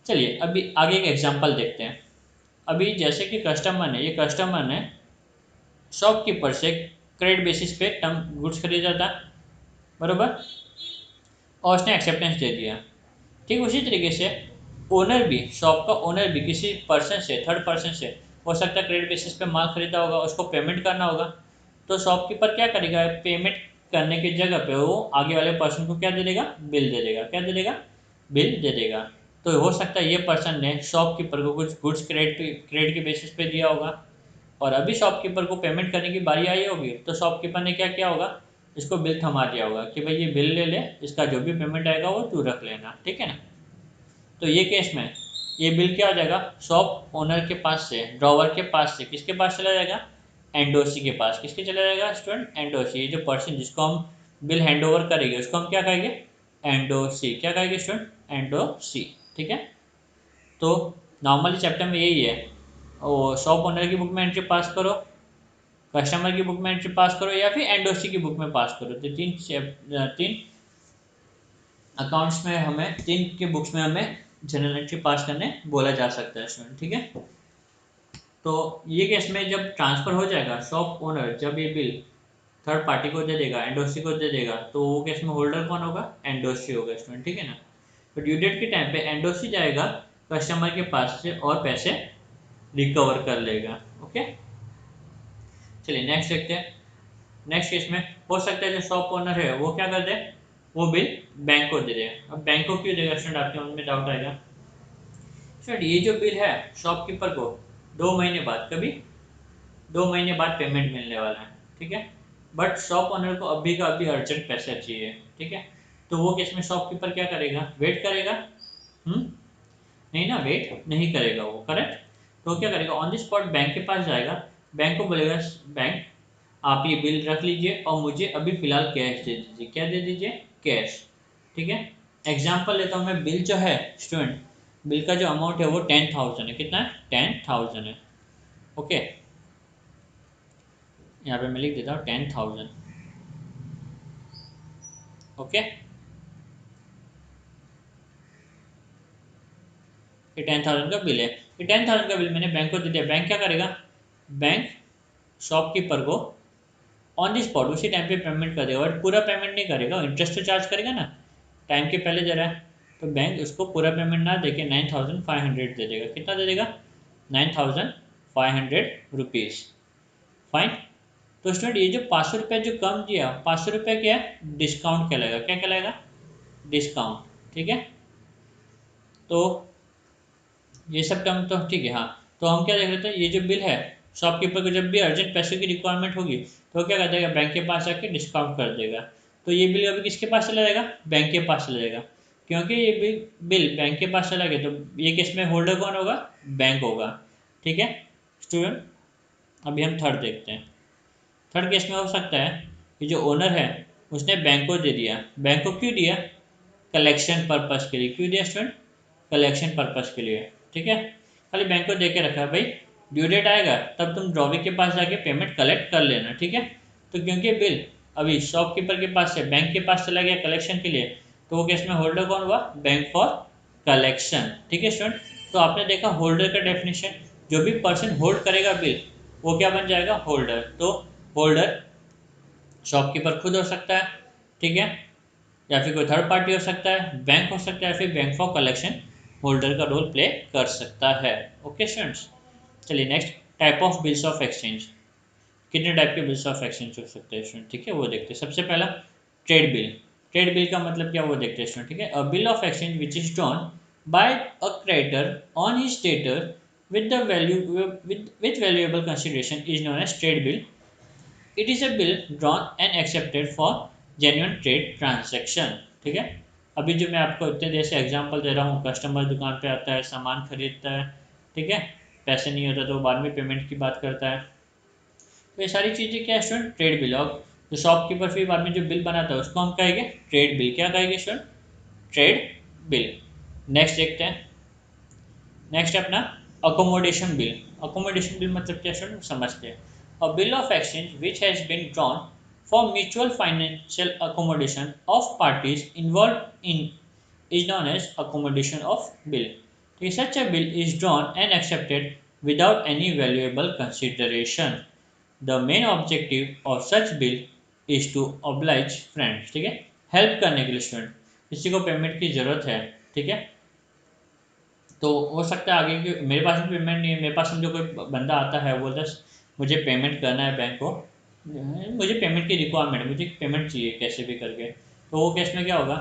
चलिए अभी आगे एक एग्जांपल देखते हैं। अभी जैसे कि कस्टमर ने, ये कस्टमर ने शॉपकीपर से क्रेडिट बेसिस पे टर्म गुड्स खरीदा था बरोबर, और उसने एक्सेप्टेंस दे दिया। ठीक उसी तरीके से ओनर भी, शॉप का ओनर भी किसी पर्सन से, थर्ड पर्सन से हो सकता है क्रेडिट बेसिस पे माल खरीदा होगा, उसको पेमेंट करना होगा, तो शॉपकीपर क्या करेगा, पेमेंट करने की जगह पे वो आगे वाले पर्सन को क्या दे देगा, बिल दे देगा। क्या दे देगा, बिल दे देगा। तो हो सकता है ये पर्सन ने शॉपकीपर को कुछ गुड्स क्रेडिट के बेसिस पे दिया होगा, और अभी शॉपकीपर को पेमेंट करने की बारी आई होगी, तो शॉपकीपर ने क्या किया होगा, इसको बिल थमा दिया होगा कि भाई ये बिल ले ले, इसका जो भी पेमेंट आएगा वो तू रख लेना। ठीक है ना, तो ये केस में ये बिल क्या हो जाएगा, शॉप ओनर के पास से, ड्रॉवर के पास से किसके पास चला जाएगा, एंडोसी के पास। किसके चला जाएगा स्टूडेंट, एंडोसी। ये जो पर्सन जिसको हम बिल हैंड ओवर करेंगे उसको हम क्या कहेंगे, एंडोसी। क्या कहेंगे स्टूडेंट, एंडोसी। ठीक है, तो नॉर्मली चैप्टर में यही है, और शॉप ओनर की बुक में एंट्री पास करो, कस्टमर की बुक में एंट्री पास करो, या फिर एंडोसी की बुक में पास करो। तो तीन अकाउंट्स में हमें, तीन के बुक्स में हमें जनरल एंट्री पास करने बोला जा सकता है स्टूडेंट। ठीक है, तो ये केस में जब ट्रांसफर हो जाएगा, शॉप ओनर जब ये बिल थर्ड पार्टी को दे देगा, एंडोसी को दे देगा, तो वो केस में होल्डर कौन होगा, एंडोसी होगा स्टूडेंट। ठीक है ना, तो ड्यू डेट के टाइम पे एंडोसी जाएगा कस्टमर के पास से और पैसे रिकवर कर लेगा। ओके, चलिए नेक्स्ट देखते हैं। नेक्स्ट केस में हो सकता है जो शॉप ओनर है वो क्या कर दे, वो बिल बैंक को दे दे। अब बैंक को क्यों देगा स्टूडेंट, आपके मन में डाउट आएगा। स्टूडेंट ये जो बिल है शॉपकीपर को 2 महीने बाद, कभी 2 महीने बाद पेमेंट मिलने वाला है। ठीक है, बट शॉप ओनर को अभी का अभी अर्जेंट पैसा चाहिए। ठीक है, तो वो केस में शॉपकीपर क्या करेगा, वेट करेगा। नहीं ना, वेट नहीं करेगा वो, करेक्ट। तो क्या करेगा, ऑन द स्पॉट बैंक के पास जाएगा, बैंक को बोलेगा, बैंक आप ये बिल रख लीजिए और मुझे अभी फिलहाल कैश दे दीजिए। क्या दे दीजिए, कैश। ठीक है, एग्जाम्पल लेता हूँ मैं, बिल जो है स्टूडेंट, बिल का जो अमाउंट है वो 10,000 है। कितना है, 10,000 है। ओके, यहाँ पे मैं लिख देता हूँ 10,000। ओके, ये 10,000 का बिल है, ये 10,000 का बिल मैंने बैंक को दे दिया। बैंक क्या करेगा, बैंक शॉपकीपर को ऑन दी स्पॉट उसी टाइम पे पेमेंट कर देगा, बट पूरा पेमेंट नहीं करेगा, इंटरेस्ट तो चार्ज करेगा ना, टाइम के पहले दे रहा है, तो बैंक उसको पूरा पेमेंट ना देके 9,500 दे देगा। कितना दे देगा, 9,500 रुपीज़। फाइन। तो स्टूडेंट ये जो 500 रुपये जो कम दिया, 500 रुपये क्या है, डिस्काउंट कहलाएगा। क्या कहलाएगा, डिस्काउंट। ठीक है, तो ये सब टर्म तो ठीक है। हाँ, तो हम क्या देख रहे थे, ये जो बिल है शॉपकीपर को जब भी अर्जेंट पैसे की रिक्वायरमेंट होगी तो क्या कर देगा, बैंक के पास जाके डिस्काउंट कर देगा। तो ये बिल अभी किसके पास चला जाएगा, बैंक के पास चला जाएगा। क्योंकि ये बिल बैंक के पास चला गया तो ये केस में होल्डर कौन होगा, बैंक होगा। ठीक है स्टूडेंट, अभी हम थर्ड देखते हैं। थर्ड केस में हो सकता है कि जो ओनर है उसने बैंक को दे दिया। बैंक को क्यों दिया, कलेक्शन पर्पस के लिए। क्यों दिया स्टूडेंट, कलेक्शन पर्पस के लिए। ठीक है, खाली बैंक को दे के रखा भाई, ड्यू डेट आएगा तब तुम ड्रॉवी के पास जाके पेमेंट कलेक्ट कर लेना। ठीक है, तो क्योंकि बिल अभी शॉपकीपर के पास से बैंक के पास चला गया कलेक्शन के लिए, तो वो केस में होल्डर कौन हुआ, बैंक फॉर कलेक्शन। ठीक है स्टूडेंट, तो आपने देखा होल्डर का डेफिनेशन, जो भी पर्सन होल्ड करेगा बिल वो क्या बन जाएगा, होल्डर। तो होल्डर शॉपकीपर खुद हो सकता है, ठीक है, या फिर कोई थर्ड पार्टी हो सकता है, बैंक हो सकता है, फिर बैंक फॉर कलेक्शन होल्डर का रोल प्ले कर सकता है। ओके स्टूडेंट्स, चलिए next, type of bills of exchange. कितने टाइप के बिल्स ऑफ एक्सचेंज हो सकते हैं स्टूडेंट, ठीक है, वो देखते हैं। सबसे पहला ट्रेड बिल। ट्रेड बिल का मतलब क्या, वो देखते हैं स्टूडेंट। ठीक है, अ bill of exchange which is drawn by a creditor on his debtor with the value with valuable consideration is known as trade bill. It is a bill drawn and accepted for genuine trade transaction. ठीक है, अभी जो मैं आपको इतने देर से example दे रहा हूँ, कस्टमर दुकान पे आता है, सामान खरीदता है, ठीक है, पैसे नहीं होता तो बाद में पेमेंट की बात करता है, तो ये सारी चीज़ें क्या है स्टूडेंट, ट्रेड बिल। और जो शॉपकीपर फिर बाद में जो बिल बनाता है उसको हम कहेंगे ट्रेड बिल। क्या कहेंगे स्टूडेंट, ट्रेड बिल। नेक्स्ट देखते हैं, नेक्स्ट अपना अकोमोडेशन बिल। अकोमोडेशन बिल मतलब क्या स्टूडेंट, समझते हैं। A bill of exchange which has been drawn for mutual financial accommodation of parties involve in is known as accommodation of bill. Such a bill is drawn and accepted without any valuable consideration. The main objective of such bill is to oblige friends. ठीक है, help करने के लिए student, किसी को payment की ज़रूरत है, ठीक है, तो हो सकता है आगे कि मेरे पास भी पेमेंट नहीं है, मेरे पास समझो कोई बंदा आता है, बोलता है मुझे पेमेंट करना है बैंक को, मुझे पेमेंट की रिक्वायरमेंट है, मुझे पेमेंट चाहिए कैसे भी करके, तो वो केस में क्या होगा,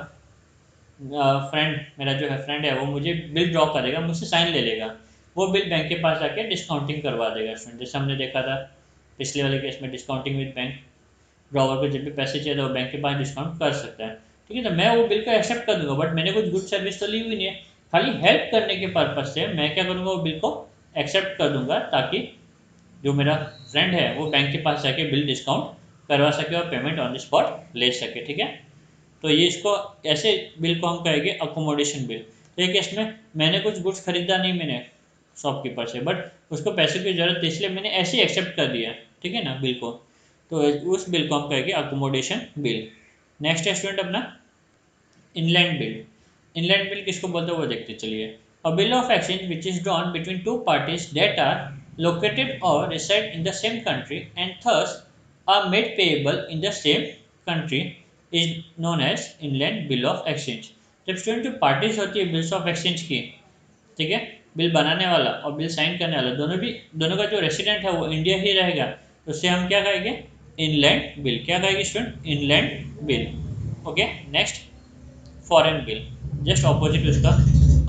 फ्रेंड मेरा जो है फ्रेंड है वो मुझे बिल ड्रॉ करेगा, मुझसे साइन ले लेगा, वो बिल बैंक के पास जाके डिस्काउंटिंग करवा देगा स्टूडेंट। जैसे हमने देखा था पिछले वाले केस में, डिस्काउंटिंग विद बैंक, ड्रॉवर को जब भी पैसे चाहिए तो वो बैंक के पास डिस्काउंट कर सकता है। ठीक है, तो मैं वो बिल को एक्सेप्ट कर दूंगा, बट मैंने कुछ गुड सर्विस तो ली हुई नहीं है, खाली हेल्प करने के पर्पज से मैं क्या करूँगा, वो बिल को एक्सेप्ट कर दूंगा, ताकि जो मेरा फ्रेंड है वो बैंक के पास जाके बिल डिस्काउंट करवा सके और पेमेंट ऑन द स्पॉट ले सके। ठीक है, तो ये इसको ऐसे बिल को हम कहेंगे अकोमोडेशन बिल। तो एक इसमें मैंने कुछ गुड्स खरीदा नहीं मैंने शॉपकीपर से, बट उसको पैसे की ज़रूरत थी इसलिए मैंने ऐसे ही एक्सेप्ट कर दिया, ठीक है ना, बिल को, तो उस बिल को हम कहेंगे अकोमोडेशन बिल। नेक्स्ट है स्टूडेंट अपना इनलैंड बिल। इनलैंड बिल किसको बोलते हैं वो देखते चलिए। A bill of exchange which is drawn between two parties that are located or reside in the same country and thus are made payable in the same country is known as inland bill of exchange. जब student जो parties होती है bills of exchange की, ठीक है, bill बनाने वाला और बिल साइन करने वाला दोनों का जो रेसिडेंट है वो इंडिया ही रहेगा, तो उससे हम क्या कहेंगे, इनलैंड बिल। क्या कहेंगे student, inland bill. Okay, next foreign bill, just opposite उसका,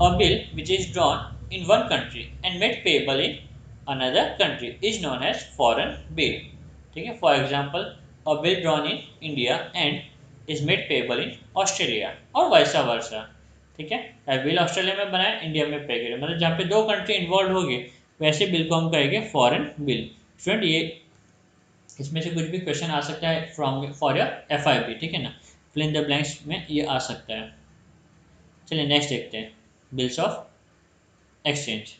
a bill which is drawn in one country and made payable in another country is known as foreign bill. ठीक है, for example a bill drawn in India and is made payable in Australia और vice वर्सा। ठीक है, bill Australia में बनाया India में पे करें, मतलब जहाँ पे दो कंट्री इन्वॉल्व होगी वैसे बिल को हम कहेंगे फॉरेन बिल। स्टूडेंट ये इसमें से कुछ भी क्वेश्चन आ सकता है फ्रॉम फॉर योर FIB, ठीक है ना, फिल इन द ब्लैंक्स में ये आ सकता है। चलिए नेक्स्ट देखते हैं, बिल्स ऑफ एक्सचेंज।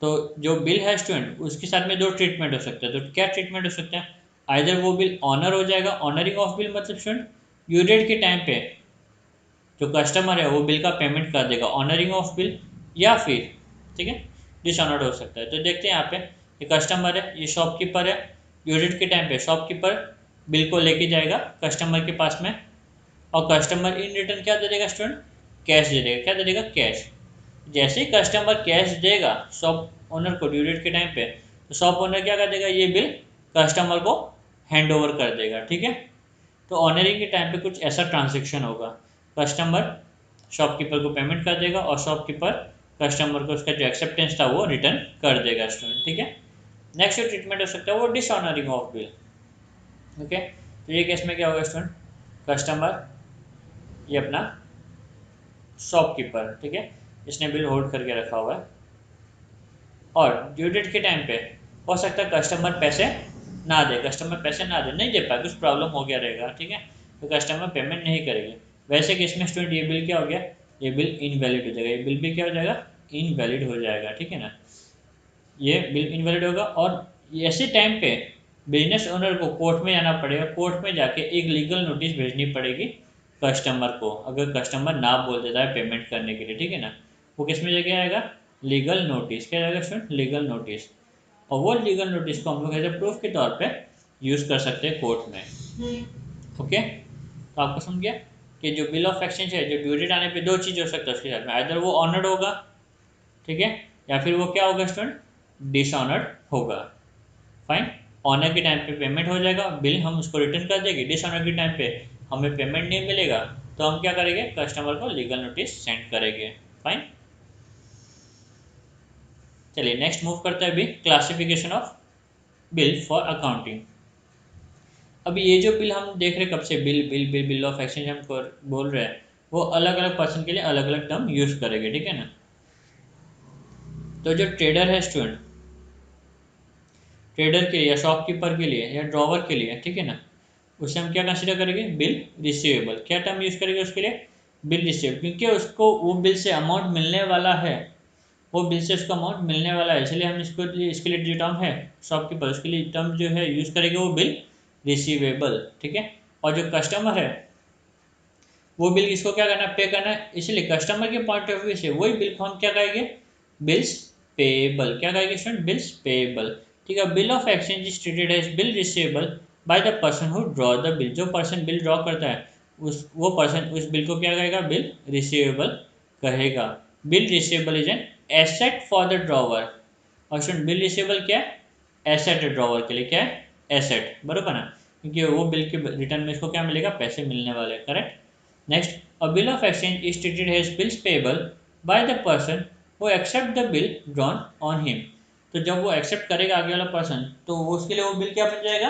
तो जो बिल है स्टूडेंट उसके साथ में दो ट्रीटमेंट हो सकता है, तो क्या ट्रीटमेंट हो सकता है, आइदर वो बिल ऑनर हो जाएगा, ऑनरिंग ऑफ बिल मतलब स्टूडेंट ड्यू डेट के टाइम पे जो कस्टमर है वो बिल का पेमेंट कर देगा, ऑनरिंग ऑफ बिल, या फिर ठीक है डिसऑनर्ड हो सकता है। तो देखते हैं यहाँ पे, ये कस्टमर है, ये शॉपकीपर है, ड्यू डेट के टाइम पे शॉपकीपर बिल को लेके जाएगा कस्टमर के पास में, और कस्टमर इन रिटर्न क्या दे देगा स्टूडेंट, कैश दे देगा। क्या दे देगा, कैश। जैसे ही कस्टमर कैश देगा शॉप ओनर को ड्यू डेट के टाइम पे, तो शॉप ओनर क्या कर देगा, ये बिल कस्टमर को हैंड ओवर कर देगा। ठीक है, तो ऑनरिंग के टाइम पे कुछ ऐसा ट्रांजेक्शन होगा, कस्टमर शॉपकीपर को पेमेंट कर देगा और शॉपकीपर कस्टमर को उसका जो एक्सेप्टेंस था वो रिटर्न कर देगा स्टूडेंट। ठीक है, नेक्स्ट जो ट्रीटमेंट हो सकता है वो डिसऑनरिंग ऑफ बिल। ओके, तो ये केस में क्या होगा स्टूडेंट, कस्टमर ये अपना शॉपकीपर, ठीक है, इसने बिल होल्ड करके रखा हुआ है और ड्यू डेट के टाइम पे हो सकता है कस्टमर पैसे ना दे, नहीं दे पाए, कुछ प्रॉब्लम हो गया रहेगा, ठीक है, तो कस्टमर पेमेंट नहीं करेंगे। वैसे केस में स्टूडेंट ये बिल क्या हो गया, ये बिल इनवैलिड हो जाएगा, ये बिल भी क्या हो जाएगा, इनवैलिड हो जाएगा, ठीक है ना, ये बिल इनवैलिड होगा। और ऐसे टाइम पे बिजनेस ओनर को कोर्ट में जाना पड़ेगा, कोर्ट में जाके एक लीगल नोटिस भेजनी पड़ेगी कस्टमर को, अगर कस्टमर ना बोल देता है पेमेंट करने के लिए, ठीक है ना, वो किस में जगह आएगा, लीगल नोटिस, क्या आएगा स्टूडेंट, लीगल नोटिस। और वो लीगल नोटिस को हम लोग एज ए प्रूफ के तौर पे यूज़ कर सकते हैं कोर्ट में। ओके, तो आपको समझ गया कि जो बिल ऑफ एक्सचेंज है, जो ड्यू डेट आने पे दो चीज़ हो सकता है उसके साथ में, आइदर वो ऑनर्ड होगा, ठीक है, या फिर वो क्या होगा स्टूडेंट, डिसऑनर्ड होगा। फाइन, ऑनर के टाइम पे पेमेंट हो जाएगा, बिल हम उसको रिटर्न कर देंगे, डिसऑनर के टाइम पे हमें पेमेंट नहीं मिलेगा, तो हम क्या करेंगे, कस्टमर को लीगल नोटिस सेंड करेंगे। फाइन, चलिए नेक्स्ट मूव करते हैं अभी, classification of bill for accounting. अभी ये जो बिल हम देख रहे हैं कब से, बिल ऑफ एक्सचेंज हम बोल रहे हैं, वो अलग अलग पर्सन के लिए अलग अलग टर्म यूज करेंगे, ठीक है ना। तो जो ट्रेडर है स्टूडेंट, ट्रेडर के लिए या शॉपकीपर के लिए या ड्रॉवर के लिए, ठीक है ना, उसे हम क्या कंसीडर करेंगे, बिल रिसीवेबल। क्या टर्म यूज करेंगे उसके लिए, बिल रिसीवेबल, क्योंकि उसको वो बिल से अमाउंट मिलने वाला है, वो बिल से उसका अमाउंट मिलने वाला है, इसलिए हम इसके लिए जो टर्म है शॉपकीपर, उसके लिए टर्म जो है यूज करेंगे वो बिल रिसीवेबल, ठीक है। और जो कस्टमर है वो बिल किसको क्या करना है, पे करना है, इसलिए कस्टमर के पॉइंट ऑफ व्यू से वही बिल को हम क्या कहेंगे, बिल्स पेएबल। क्या कहेंगे स्टूडेंट, बिल्स पेएबल, ठीक है। Bill of exchange is treated as bill receivable by the person who draw the bill. जो पर्सन बिल ड्रॉ करता है वो पर्सन उस बिल को क्या कहेगा, बिल रिसीवेबल कहेगा। Bill receivable is an asset for the drawer. और स्टूडेंट बिल रिसीवेबल क्या है, एसेट है, ड्रॉवर के लिए क्या है, एसेट, बरोबर ना, क्योंकि वो बिल के रिटर्न में इसको क्या मिलेगा, पैसे मिलने वाले, correct. Next, a bill of exchange is treated as bills payable by the person who accept the bill drawn on him। तो जब वो एक्सेप्ट करेगा आगे वाला पर्सन, तो उसके लिए वो बिल क्या बन जाएगा,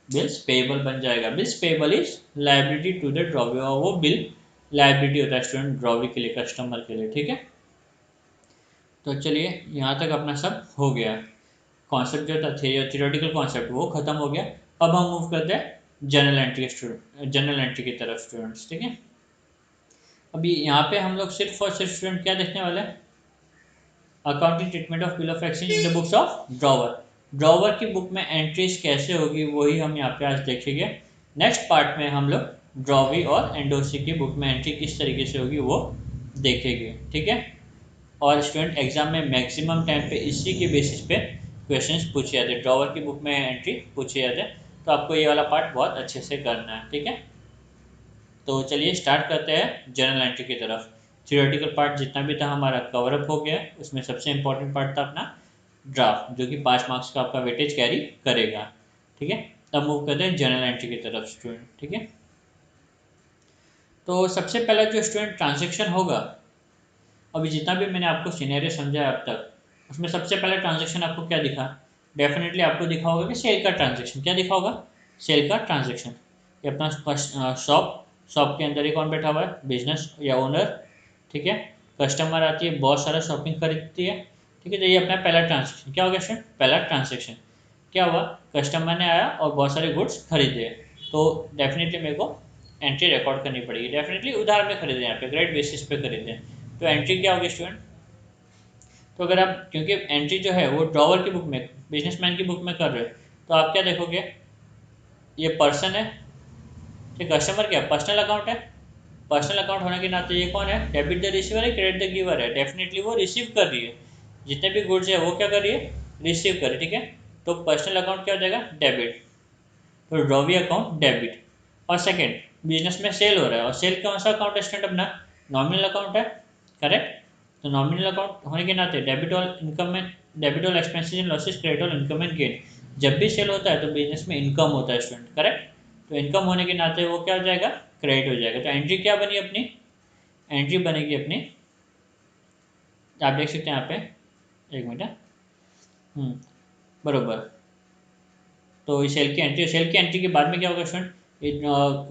बिल्स पेएबल बन जाएगा। Bills payable is liability to the drawee, और वो बिल लायबिलिटी होता है स्टूडेंट ड्रॉवी के लिए, कस्टमर के लिए, ठीक है। तो चलिए यहाँ तक अपना सब हो गया, कॉन्सेप्ट जो था थियोरेटिकल कॉन्सेप्ट वो खत्म हो गया। अब हम मूव करते हैं जनरल एंट्री की तरफ स्टूडेंट्स, ठीक है। अभी यहाँ पे हम लोग सिर्फ और सिर्फ स्टूडेंट क्या देखने वाले हैं, accounting treatment of bill of exchange in the books of drawer. Drawer की बुक में एंट्रीज कैसे होगी वही हम यहाँ पे आज देखेंगे। नेक्स्ट पार्ट में हम लोग ड्रॉवी और एंडोसी की बुक में एंट्री किस तरीके से होगी वो देखेंगे, ठीक है। और स्टूडेंट एग्जाम में मैक्सिमम टाइम पे इसी के बेसिस पे क्वेश्चंस पूछे जाते हैं, ड्रॉवर की बुक में एंट्री पूछे जाते हैं, तो आपको ये वाला पार्ट बहुत अच्छे से करना है, ठीक है। तो चलिए स्टार्ट करते हैं जनरल एंट्री की तरफ। थियोरेटिकल पार्ट जितना भी था हमारा कवर अप हो गया है, उसमें सबसे इंपॉर्टेंट पार्ट था अपना ड्राफ्ट, जो कि 5 मार्क्स का आपका वेटेज कैरी करेगा, ठीक है। अब मूव करते हैं जनरल एंट्री की तरफ स्टूडेंट, ठीक है। तो सबसे पहला जो स्टूडेंट ट्रांजेक्शन होगा, अभी जितना भी मैंने आपको सिनेरियो समझाया अब तक, उसमें सबसे पहला ट्रांजेक्शन आपको क्या दिखा, डेफिनेटली आपको दिखा होगा कि सेल का ट्रांजेक्शन। क्या दिखा होगा, सेल का ट्रांजेक्शन। ये अपना शॉप के अंदर ही कौन बैठा हुआ है, बिजनेस या ओनर, ठीक है। कस्टमर आती है, बहुत सारा शॉपिंग खरीदती है, ठीक है। तो ये अपना पहला ट्रांजेक्शन क्या हो गया स्टूडेंट, पहला ट्रांजेक्शन क्या हुआ, कस्टमर ने आया और बहुत सारे गुड्स खरीदे, तो डेफिनेटली मेरे को एंट्री रिकॉर्ड करनी पड़ेगी। डेफिनेटली उधार में खरीदे, यहाँ पे क्रेडिट बेसिस पे खरीदे, तो एंट्री क्या होगी स्टूडेंट। तो अगर आप, क्योंकि एंट्री जो है वो ड्रॉवर की बुक में, बिजनेसमैन की बुक में कर रहे हो, तो आप क्या देखोगे, ये पर्सन है, ये कस्टमर क्या पर्सनल अकाउंट है, पर्सनल अकाउंट होने के नाते ये कौन है, डेबिट द रिसीवर है, क्रेडिट द गिवर है, डेफिनेटली वो रिसीव कर रही है, जितने भी गुड्स है वो क्या कर रही है, रिसीव कर रही है, ठीक है। तो पर्सनल अकाउंट क्या हो जाएगा, डेबिट, तो ड्रॉवी अकाउंट डेबिट। और सेकेंड, बिजनेस में सेल हो रहा है, और सेल कौन सा अकाउंट है स्टूडेंट, अपना नॉमिनल अकाउंट है, करेक्ट। तो नॉमिनल अकाउंट होने के नाते डेबिट ऑल इनकम में, debit all expenses and losses, credit all income and gain. जब भी सेल होता है तो बिजनेस में इनकम होता है स्टूडेंट, करेक्ट। तो इनकम होने के नाते वो क्या हो जाएगा, क्रेडिट हो जाएगा। तो एंट्री क्या बनी अपनी, एंट्री बनेगी अपनी, आप देख सकते हैं यहाँ पे, एक मिनट, बरोबर, तो सेल की एंट्री के बाद में क्या होगा स्टूडेंट,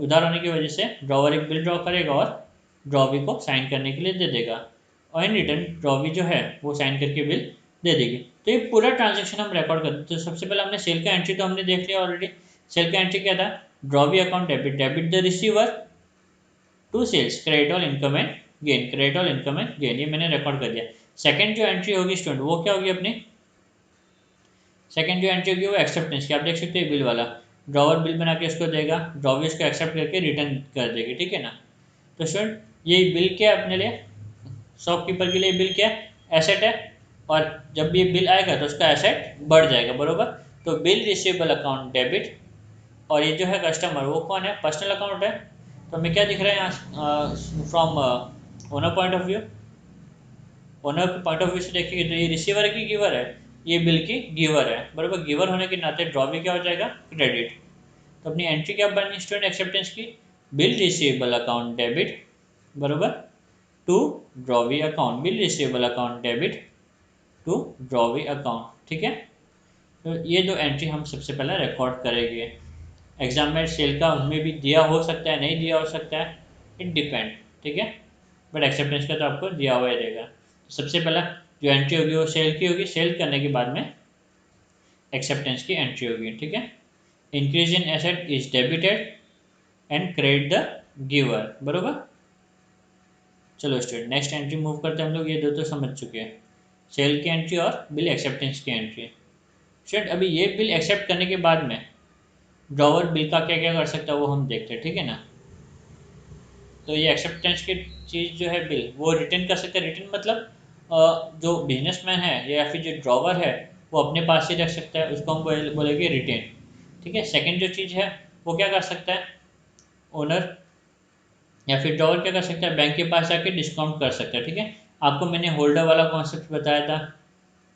उधार होने की वजह से ड्रॉवर एक बिल ड्रॉ करेगा और ड्रॉवी को साइन करने के लिए दे देगा, और इन रिटर्न ड्रॉवी जो है वो साइन करके बिल दे देगी। तो ये पूरा ट्रांजेक्शन हम रिकॉर्ड करते हैं। तो सबसे पहले हमने सेल का एंट्री तो हमने देख लिया ऑलरेडी। सेल का एंट्री क्या था, drawee account debit, debit the receiver to sales, credit all income and gain, credit all income and gain, ये मैंने रिकॉर्ड कर दिया। सेकंड जो एंट्री होगी स्टूडेंट वो क्या होगी अपनी, सेकंड जो एंट्री होगी वो एक्सेप्टेंस की, आप देख सकते हैं बिल वाला, ड्रॉवर बिल बना के उसको देगा, ड्रॉवी उसको एक्सेप्ट करके रिटर्न कर देगी, ठीक है ना। तो स्टूडेंट ये बिल क्या है अपने लिए, शॉपकीपर के लिए बिल क्या है, एसेट है, और जब ये बिल आएगा तो उसका एसेट बढ़ जाएगा, बरोबर। तो बिल रिसीवेबल अकाउंट डेबिट, और ये जो है कस्टमर वो कौन है, पर्सनल अकाउंट है। तो हमें क्या दिख रहा है यहाँ from owner point of view, owner के पॉइंट ऑफ व्यू से देखेंगे तो ये रिसीवर है कि गिवर है, ये बिल की गिवर है, बराबर। गिवर होने के नाते ड्रॉवी क्या हो जाएगा, क्रेडिट। तो अपनी एंट्री क्या बनी स्टूडेंट एक्सेप्टेंस की, बिल रिसीवेबल अकाउंट डेबिट, बराबर, to drawee account, bill receivable account debit to drawee account, ठीक है। तो ये दो एंट्री हम सबसे पहले रिकॉर्ड करेंगे। एग्जाम में सेल का उसमें भी दिया हो सकता है, नहीं दिया हो सकता है, इट डिपेंड, ठीक है। बट एक्सेप्टेंस का तो आपको दिया हुआ ही रहेगा। तो सबसे पहला जो एंट्री होगी वो सेल की होगी, सेल करने के बाद में एक्सेप्टेंस की एंट्री होगी, ठीक है। Increase in asset is debited and credit the giver, बरोबर। चलो स्टूडेंट नेक्स्ट एंट्री मूव करते हैं हम लोग, ये दो तो समझ चुके हैं, सेल की एंट्री और बिल एक्सेप्टेंस की एंट्री। स्टूडेंट अभी ये बिल एक्सेप्ट करने के बाद में ड्रॉवर बिल का क्या क्या कर सकता है वो हम देखते हैं, ठीक है ना। तो ये एक्सेप्टेंस की चीज़ जो है बिल वो रिटर्न कर सकते हैं, रिटर्न मतलब जो बिजनेसमैन है या फिर जो ड्रॉवर है वो अपने पास ही रख सकता है, उसको हम बोलेंगे रिटेन, ठीक है। सेकंड जो चीज़ है वो क्या कर सकता है, ओनर या फिर ड्रॉवर क्या कर सकता है, बैंक के पास जाके डिस्काउंट कर सकता है, ठीक है। आपको मैंने होल्डर वाला कॉन्सेप्ट बताया था,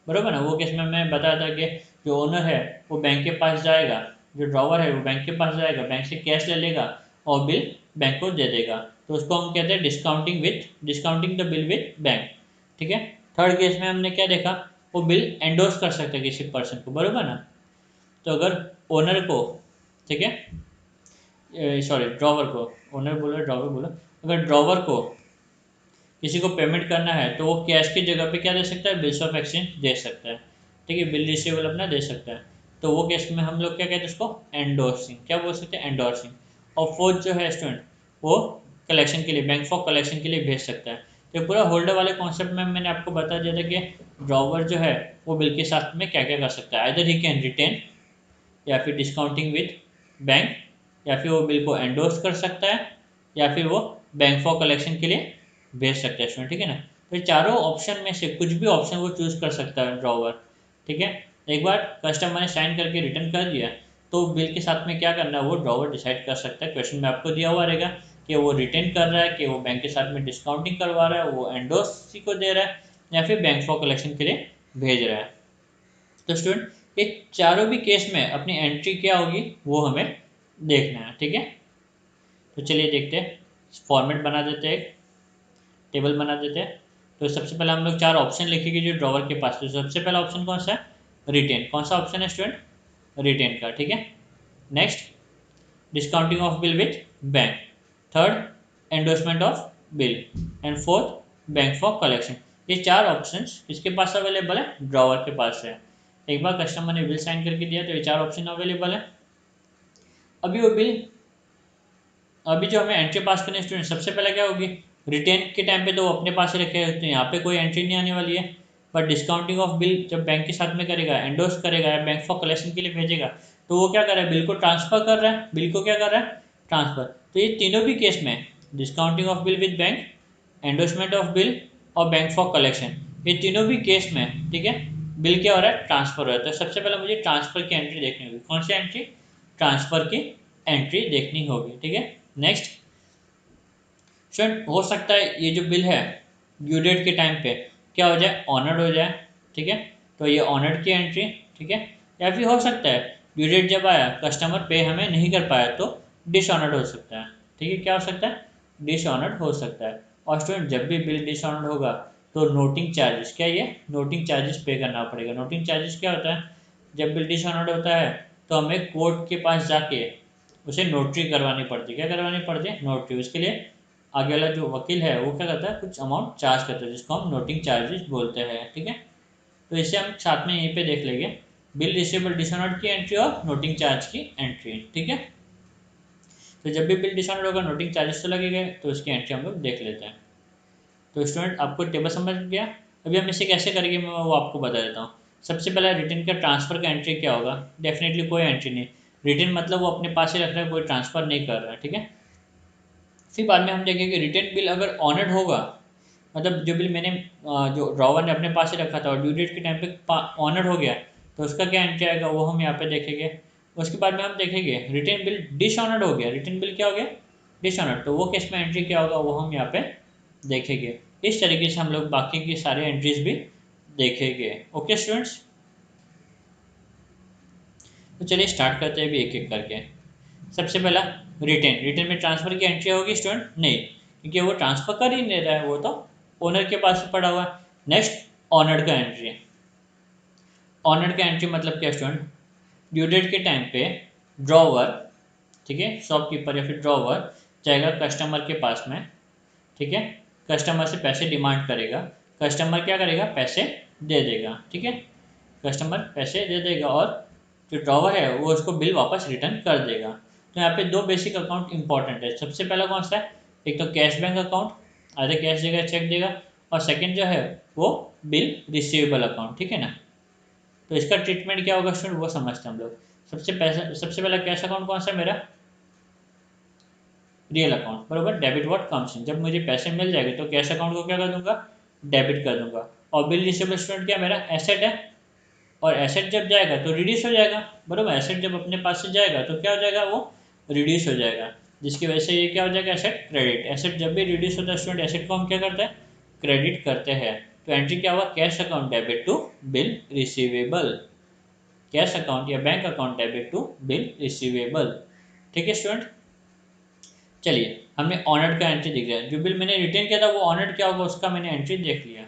बरोबर ना। वो केस में मैं बताया था कि जो ओनर है वो बैंक के पास जाएगा, जो ड्रॉवर है वो बैंक के पास जाएगा, बैंक से कैश ले लेगा और बिल बैंक को दे देगा। तो उसको हम कहते हैं discounting the bill with bank, ठीक है। थर्ड केस में हमने क्या देखा, वो बिल एंडोर्स कर सकता है किसी पर्सन को, बरोबर ना। तो अगर ओनर को, ठीक है, सॉरी ड्रॉवर को, ओनर बोलो ड्रॉवर बोलो, अगर ड्रॉवर को किसी को पेमेंट करना है तो वो कैश की जगह पे क्या दे सकता है, बिल्स ऑफ एक्सचेंज दे सकता है, ठीक है, बिल रिसीवेबल अपना दे सकता है। तो वो केस में हम लोग क्या कहते हैं उसको, एंडोर्सिंग, क्या बोल सकते हैं, एंडोर्सिंग। और फोर्थ जो है स्टूडेंट वो कलेक्शन के लिए, बैंक फॉर कलेक्शन के लिए भेज सकता है। तो पूरा होल्डर वाले कॉन्सेप्ट में मैंने आपको बता दिया था कि ड्रॉवर जो है वो बिल के साथ में क्या क्या कर सकता है, आइदर ही कैन रिटेन या फिर डिस्काउंटिंग विथ बैंक, या फिर वो बिल को एंडोर्स कर सकता है, या फिर वो बैंक फॉर कलेक्शन के लिए भेज सकते हैं स्टूडेंट, ठीक है ना। तो चारों ऑप्शन में से कुछ भी ऑप्शन वो चूज कर सकता है ड्रॉवर, ठीक है। एक बार कस्टमर ने साइन करके रिटर्न कर दिया तो बिल के साथ में क्या करना है वो ड्रॉवर डिसाइड कर सकता है। क्वेश्चन में आपको दिया हुआ रहेगा कि वो रिटर्न कर रहा है, कि वो बैंक के साथ में डिस्काउंटिंग करवा रहा है, वो एंडोर्स को दे रहा है, या फिर बैंक फॉर कलेक्शन के लिए भेज रहा है। तो स्टूडेंट ये चारों भी केस में अपनी एंट्री क्या होगी वो हमें देखना है, ठीक है। तो चलिए देखते हैं, फॉर्मेट बना देते हैं, टेबल बना देते हैं। तो सबसे पहले हम लोग चार ऑप्शन लिखेंगे जो ड्रॉवर के पास। तो सबसे पहला ऑप्शन कौन सा है, रिटेन। कौन सा ऑप्शन है स्टूडेंट, रिटेन का, ठीक है। Next discounting of bill with bank, third endorsement of bill, and fourth bank for collection. ये चार ऑप्शन किसके पास अवेलेबल है, ड्रॉवर के पास है। एक बार कस्टमर ने बिल साइन करके दिया तो ये चार ऑप्शन अवेलेबल है। अभी वो बिल, अभी जो हमें एंट्री पास करनी है स्टूडेंट, सबसे पहले क्या होगी, रिटेन के टाइम पे तो वो अपने पास ही रखे, तो यहाँ पे कोई एंट्री नहीं आने वाली है। बट डिस्काउंटिंग ऑफ बिल जब बैंक के साथ में करेगा, एंडोर्स करेगा या बैंक फॉर कलेक्शन के लिए भेजेगा, तो वो क्या कर रहा है, बिल को ट्रांसफर कर रहा है, बिल को क्या कर रहा है, ट्रांसफर। तो ये तीनों भी केस में, discounting of bill with bank, endorsement of bill और बैंक फॉर कलेक्शन, ये तीनों भी केस में, ठीक है, बिल क्या हो रहा है, ट्रांसफर हो रहा है। तो सबसे पहले मुझे ट्रांसफर की एंट्री देखनी होगी। कौन सी एंट्री, ट्रांसफर की एंट्री देखनी होगी, ठीक है। नेक्स्ट स्टूडेंट हो सकता है ये जो बिल है ड्यू डेट के टाइम पे क्या हो जाए, ऑनर्ड हो जाए, ठीक है। तो ये ऑनर्ड की एंट्री, ठीक है। या फिर हो सकता है ड्यू डेट जब आया कस्टमर पे हमें नहीं कर पाया तो डिसऑनर्ड हो सकता है, ठीक है। क्या हो सकता है, डिसऑनर्ड हो सकता है। और स्टूडेंट जब भी बिल डिसऑनर्ड होगा तो नोटिंग चार्जेस, क्या ये नोटिंग चार्जेस पे करना पड़ेगा। नोटिंग चार्जेस क्या होता है, जब बिल डिसऑनर्ड होता है तो हमें कोर्ट के पास जाके उसे नोटरी करवानी पड़ती है। क्या करवानी पड़ती है? नोटरी। उसके लिए आगे वाला जो वकील है वो क्या करता है, कुछ अमाउंट चार्ज करता है, जिसको हम नोटिंग चार्जेस बोलते हैं। ठीक है, तो इसे हम साथ में यहीं पे देख लेंगे, बिल रिसीवेबल डिसऑनर्ड की एंट्री और नोटिंग चार्ज की एंट्री। ठीक है, तो जब भी बिल डिसऑनर्ड होगा नोटिंग चार्जेस तो लगेंगे, तो उसकी एंट्री हम लोग देख लेते हैं। तो स्टूडेंट आपको टेबल समझ गया? अभी हम इसे कैसे करेंगे मैं वो आपको बता देता हूँ। सबसे पहला रिटर्न का ट्रांसफर का एंट्री क्या होगा? डेफिनेटली कोई एंट्री नहीं। रिटर्न मतलब वो अपने पास ही रख रहा है, कोई ट्रांसफर नहीं कर रहा है। ठीक है, फिर बाद में हम देखेंगे रिटर्न बिल अगर ऑनर्ड होगा, मतलब जो बिल मैंने जो ड्रॉवर ने अपने पास ही रखा था और ड्यू डेट के टाइम पे ऑनर्ड हो गया, तो उसका क्या एंट्री आएगा वो हम यहाँ पे देखेंगे। उसके बाद में हम देखेंगे रिटर्न बिल डिसऑनर्ड हो गया। रिटर्न बिल क्या हो गया? डिसऑनर्ड। तो वो केस में एंट्री क्या होगा वो हम यहाँ पे देखेंगे। इस तरीके से हम लोग बाकी की सारे एंट्रीज भी देखेंगे। ओके स्टूडेंट्स, तो चलिए स्टार्ट करते हैं अभी एक एक करके। सबसे पहला रिटर्न। रिटर्न में ट्रांसफर की एंट्री होगी स्टूडेंट? नहीं, क्योंकि वो ट्रांसफर कर ही नहीं रहा है, वो तो ओनर के पास पड़ा हुआ है। नेक्स्ट ऑनर्ड का एंट्री। ऑनर्ड का एंट्री मतलब क्या स्टूडेंट? ड्यू डेट के टाइम पे ड्रॉवर, ठीक है, शॉपकीपर या फिर ड्रॉवर जाएगा कस्टमर के पास में, ठीक है, कस्टमर से पैसे डिमांड करेगा। कस्टमर क्या करेगा? पैसे दे देगा। ठीक है, कस्टमर पैसे दे देगा और जो ड्रॉवर है वो उसको बिल वापस रिटर्न कर देगा। तो यहाँ पे दो बेसिक अकाउंट इंपॉर्टेंट है। सबसे पहला कौन सा है? एक तो कैश बैंक अकाउंट, आधे कैश देगा चेक देगा, और सेकंड जो है वो बिल रिसीवेबल अकाउंट। ठीक है ना, तो इसका ट्रीटमेंट क्या होगा स्टूडेंट वो समझते हैं हम लोग। सबसे पहला कैश अकाउंट कौन सा है मेरा? रियल अकाउंट, बरोबर। डेबिट व्हाट कम्स इन, जब मुझे पैसे मिल जाएंगे तो कैश अकाउंट को क्या कर दूंगा? डेबिट कर दूंगा। और बिल रिसीवेबल स्टूडेंट क्या मेरा? एसेट है, और एसेट जब जाएगा तो रिड्यूस हो जाएगा, बरोबर। एसेट जब अपने पास से जाएगा तो क्या हो जाएगा? वो रिड्यूस हो जाएगा, जिसकी वजह से ये क्या हो जाएगा? Asset credit. एसेट जब भी रिड्यूस होता है स्टूडेंट, एसेट को हम क्या करते हैं? क्रेडिट करते हैं। तो एंट्री क्या हुआ? Cash account debit to bill receivable. Cash account या bank account debit to bill receivable. ठीक है स्टूडेंट, चलिए हमने ऑनर्ड का एंट्री दिख गया। जो बिल मैंने रिटर्न किया था वो ऑनर्ड क्या होगा उसका मैंने एंट्री देख लिया।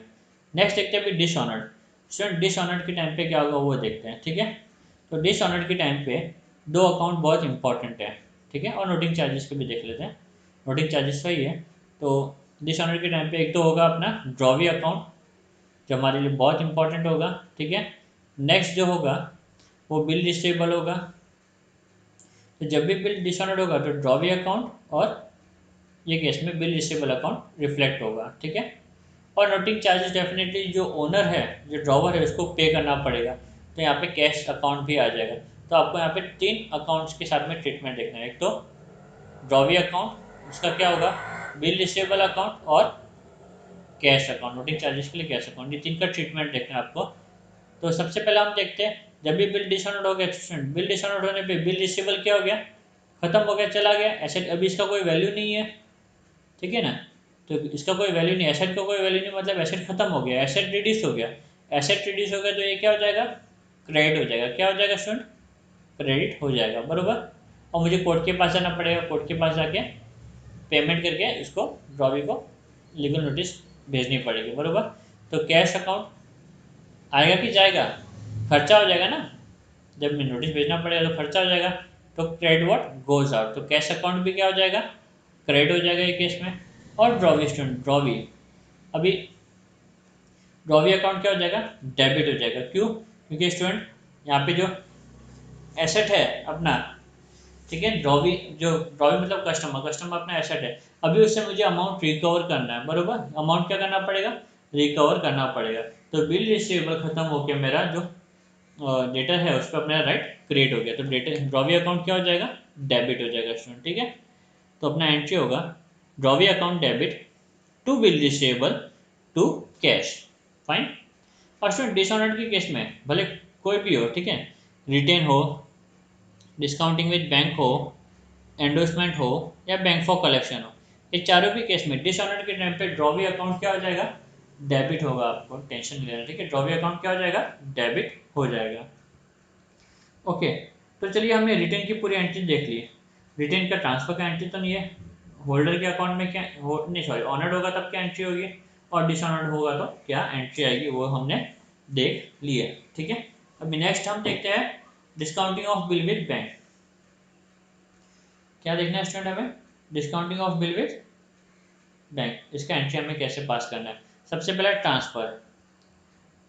नेक्स्ट देखते हैं अभी डिसऑनर्ड। स्टूडेंट डिसऑनर्ड के टाइम पे क्या होगा वो देखते हैं। ठीक है, तो डिसऑनर्ड के टाइम पे दो अकाउंट बहुत इंपॉर्टेंट है। ठीक है, और नोटिंग चार्जेस को भी देख लेते हैं। नोटिंग चार्जेस सही है, तो डिसऑनर्ड के टाइम पे एक तो होगा अपना ड्रॉवी अकाउंट, जो हमारे लिए बहुत इंपॉर्टेंट होगा। ठीक है, नेक्स्ट जो होगा वो बिल रिसीवेबल होगा। तो जब भी बिल डिसऑनर्ड होगा तो ड्रॉवी अकाउंट और ये केस में बिल रिसीवेबल अकाउंट रिफ्लेक्ट होगा। ठीक है, और नोटिंग चार्जेस डेफिनेटली जो ओनर है, जो ड्रॉवर है, उसको पे करना पड़ेगा। तो यहाँ पे कैश अकाउंट भी आ जाएगा। तो आपको यहाँ पे तीन अकाउंट्स के साथ में ट्रीटमेंट देखना है। एक तो ड्रॉवी अकाउंट, उसका क्या होगा? बिल रिसीवेबल अकाउंट और कैश अकाउंट। नोटिंग चार्जेस के लिए कैश अकाउंट, ये तीन का ट्रीटमेंट देखना है आपको। तो सबसे पहले हम देखते हैं, जब भी बिल डिसऑनर्ड हो गया स्टूडेंट, बिल डिसऑनर्ड होने पे बिल रिसीवेबल क्या हो गया? खत्म हो गया, चला गया। एसेट अभी इसका कोई वैल्यू नहीं है। ठीक है ना, तो इसका कोई वैल्यू नहीं, एसेट का कोई वैल्यू नहीं, मतलब एसेट खत्म हो गया, एसेट रिड्यूस हो गया। एसेट रिड्यूस हो गया तो ये क्या हो जाएगा? क्रेडिट हो जाएगा। क्या हो जाएगा स्टूडेंट? क्रेडिट हो जाएगा, बरोबर। और मुझे कोर्ट के पास जाना पड़ेगा, कोर्ट के पास जाके पेमेंट करके इसको ड्रॉवी को लीगल नोटिस भेजनी पड़ेगी, बरोबर। तो कैश अकाउंट आएगा कि जाएगा? खर्चा हो जाएगा ना, जब मैं नोटिस भेजना पड़ेगा तो खर्चा हो जाएगा। तो क्रेडिट व्हाट गोज आउट, तो कैश अकाउंट भी क्या हो जाएगा? क्रेडिट हो जाएगा ये केस में। और ड्रॉवी स्टूडेंट, ड्रॉवी अभी ड्रॉवी अकाउंट क्या हो जाएगा? डेबिट हो जाएगा। क्यों? क्योंकि स्टूडेंट यहाँ पे जो एसेट है अपना, ठीक है, ड्रॉवी जो ड्रॉवी मतलब कस्टमर, कस्टमर अपना एसेट है, अभी उससे मुझे अमाउंट रिकवर करना है, बरोबर। अमाउंट क्या करना पड़ेगा? रिकवर करना पड़ेगा। तो बिल रिसीवेबल खत्म होकर मेरा जो डेटर है उस पर अपना राइट क्रिएट हो गया, तो डेटर ड्रॉवी अकाउंट क्या हो जाएगा? डेबिट हो जाएगा स्टूडेंट। ठीक है, तो अपना एंट्री होगा drawee account debit to bill receivable to cash. Fine. और स्टूडेंट डिसऑनर्ड के केस में भले कोई भी हो, ठीक है, रिटेन हो, डिस्काउंटिंग विद बैंक हो, एंडोर्समेंट हो, या बैंक फॉर कलेक्शन हो, ये चारों भी केस में डिसऑनर्ड के टाइम पे ड्रॉवी अकाउंट क्या हो जाएगा? डेबिट होगा। आपको टेंशन नहीं लेना, ठीक है, ड्रॉवी अकाउंट क्या हो जाएगा? डेबिट हो जाएगा। ओके, तो चलिए हमने रिटर्न की पूरी एंट्री देख ली। रिटर्न का ट्रांसफर का एंट्री तो नहीं है, होल्डर के अकाउंट में क्या नहीं, सॉरी, ऑनर्ड होगा तब क्या एंट्री होगी, और डिसऑनर्ड होगा तो क्या एंट्री आएगी, वो हमने देख लिया। ठीक है, अभी नेक्स्ट हम देखते हैं discounting of bill with bank. क्या देखना है स्टूडेंट हमें? Discounting of bill with bank, इसका एंट्री हमें कैसे पास करना है? सबसे पहले ट्रांसफर।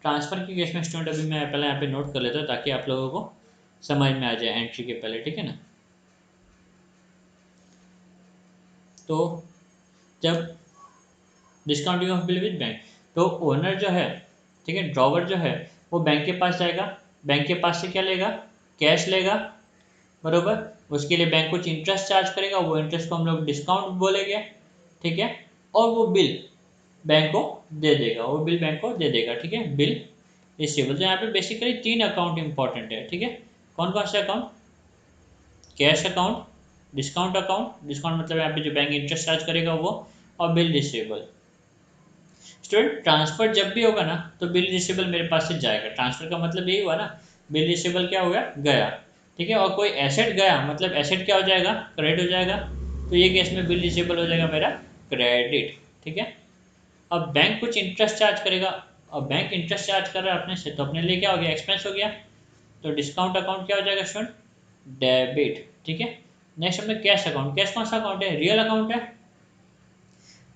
ट्रांसफर के केस में स्टूडेंट अभी मैं पहले यहाँ पे नोट कर लेता हूँ ताकि आप लोगों को समझ में आ जाए एंट्री के पहले, ठीक है ना। तो जब discounting of bill with bank, तो ओनर जो है, ठीक है, ड्रॉवर जो है वो बैंक के पास जाएगा, बैंक के पास से क्या लेगा? कैश लेगा, बरोबर। उसके लिए बैंक कुछ इंटरेस्ट चार्ज करेगा, वो इंटरेस्ट को हम लोग डिस्काउंट बोलेंगे, ठीक है। और वो बिल बैंक को दे देगा, वो बिल बैंक को दे देगा, ठीक है। Bill receivable. तो यहाँ पे बेसिकली 3 अकाउंट इंपॉर्टेंट है, ठीक है। कौन कौन से account? Cash account, discount account, discount मतलब यहाँ पे जो बैंक इंटरेस्ट चार्ज करेगा वो, और बिल रिसीवेबल। स्टूडेंट ट्रांसफर जब भी होगा ना तो बिल रिसीवेबल मेरे पास से जाएगा। ट्रांसफर का मतलब यही हुआ ना, बिल रिसीवेबल क्या हो गया? गया, ठीक है। और कोई एसेट गया मतलब एसेट क्या हो जाएगा? क्रेडिट हो जाएगा। तो ये केस में बिल रिसीवेबल हो जाएगा मेरा क्रेडिट, ठीक है। अब बैंक कुछ इंटरेस्ट चार्ज करेगा, अब बैंक इंटरेस्ट चार्ज कर रहा है अपने से, तो अपने लिए क्या हो गया? एक्सपेंस हो गया। तो डिस्काउंट अकाउंट क्या हो जाएगा स्टूडेंट? डेबिट, ठीक है। नेक्स्ट हमने कैश अकाउंट। कैश कौन सा अकाउंट है? रियल अकाउंट है।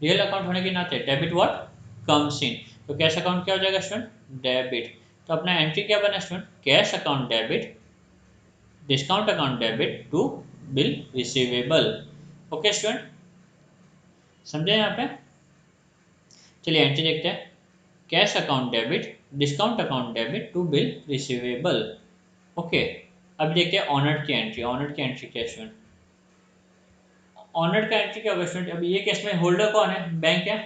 रियल अकाउंट होने के नाते डेबिट व्हाट कम्स इन, तो कैश अकाउंट क्या हो जाएगा स्टूडेंट? डेबिट। तो अपना एंट्री क्या बना student? Cash account debit, discount account debit to bill receivable. Okay student, समझे यहाँ पे? चलिए एंट्री देखते हैं। Cash account debit, discount account debit to bill receivable. Okay, अब देखते हैं ऑनर्ड की एंट्री। ऑनर्ड की एंट्री क्या स्टूडेंट? ऑनर्ड का एंट्री क्या होगा स्टूडेंट? अब ये केस में होल्डर कौन है? बैंक है।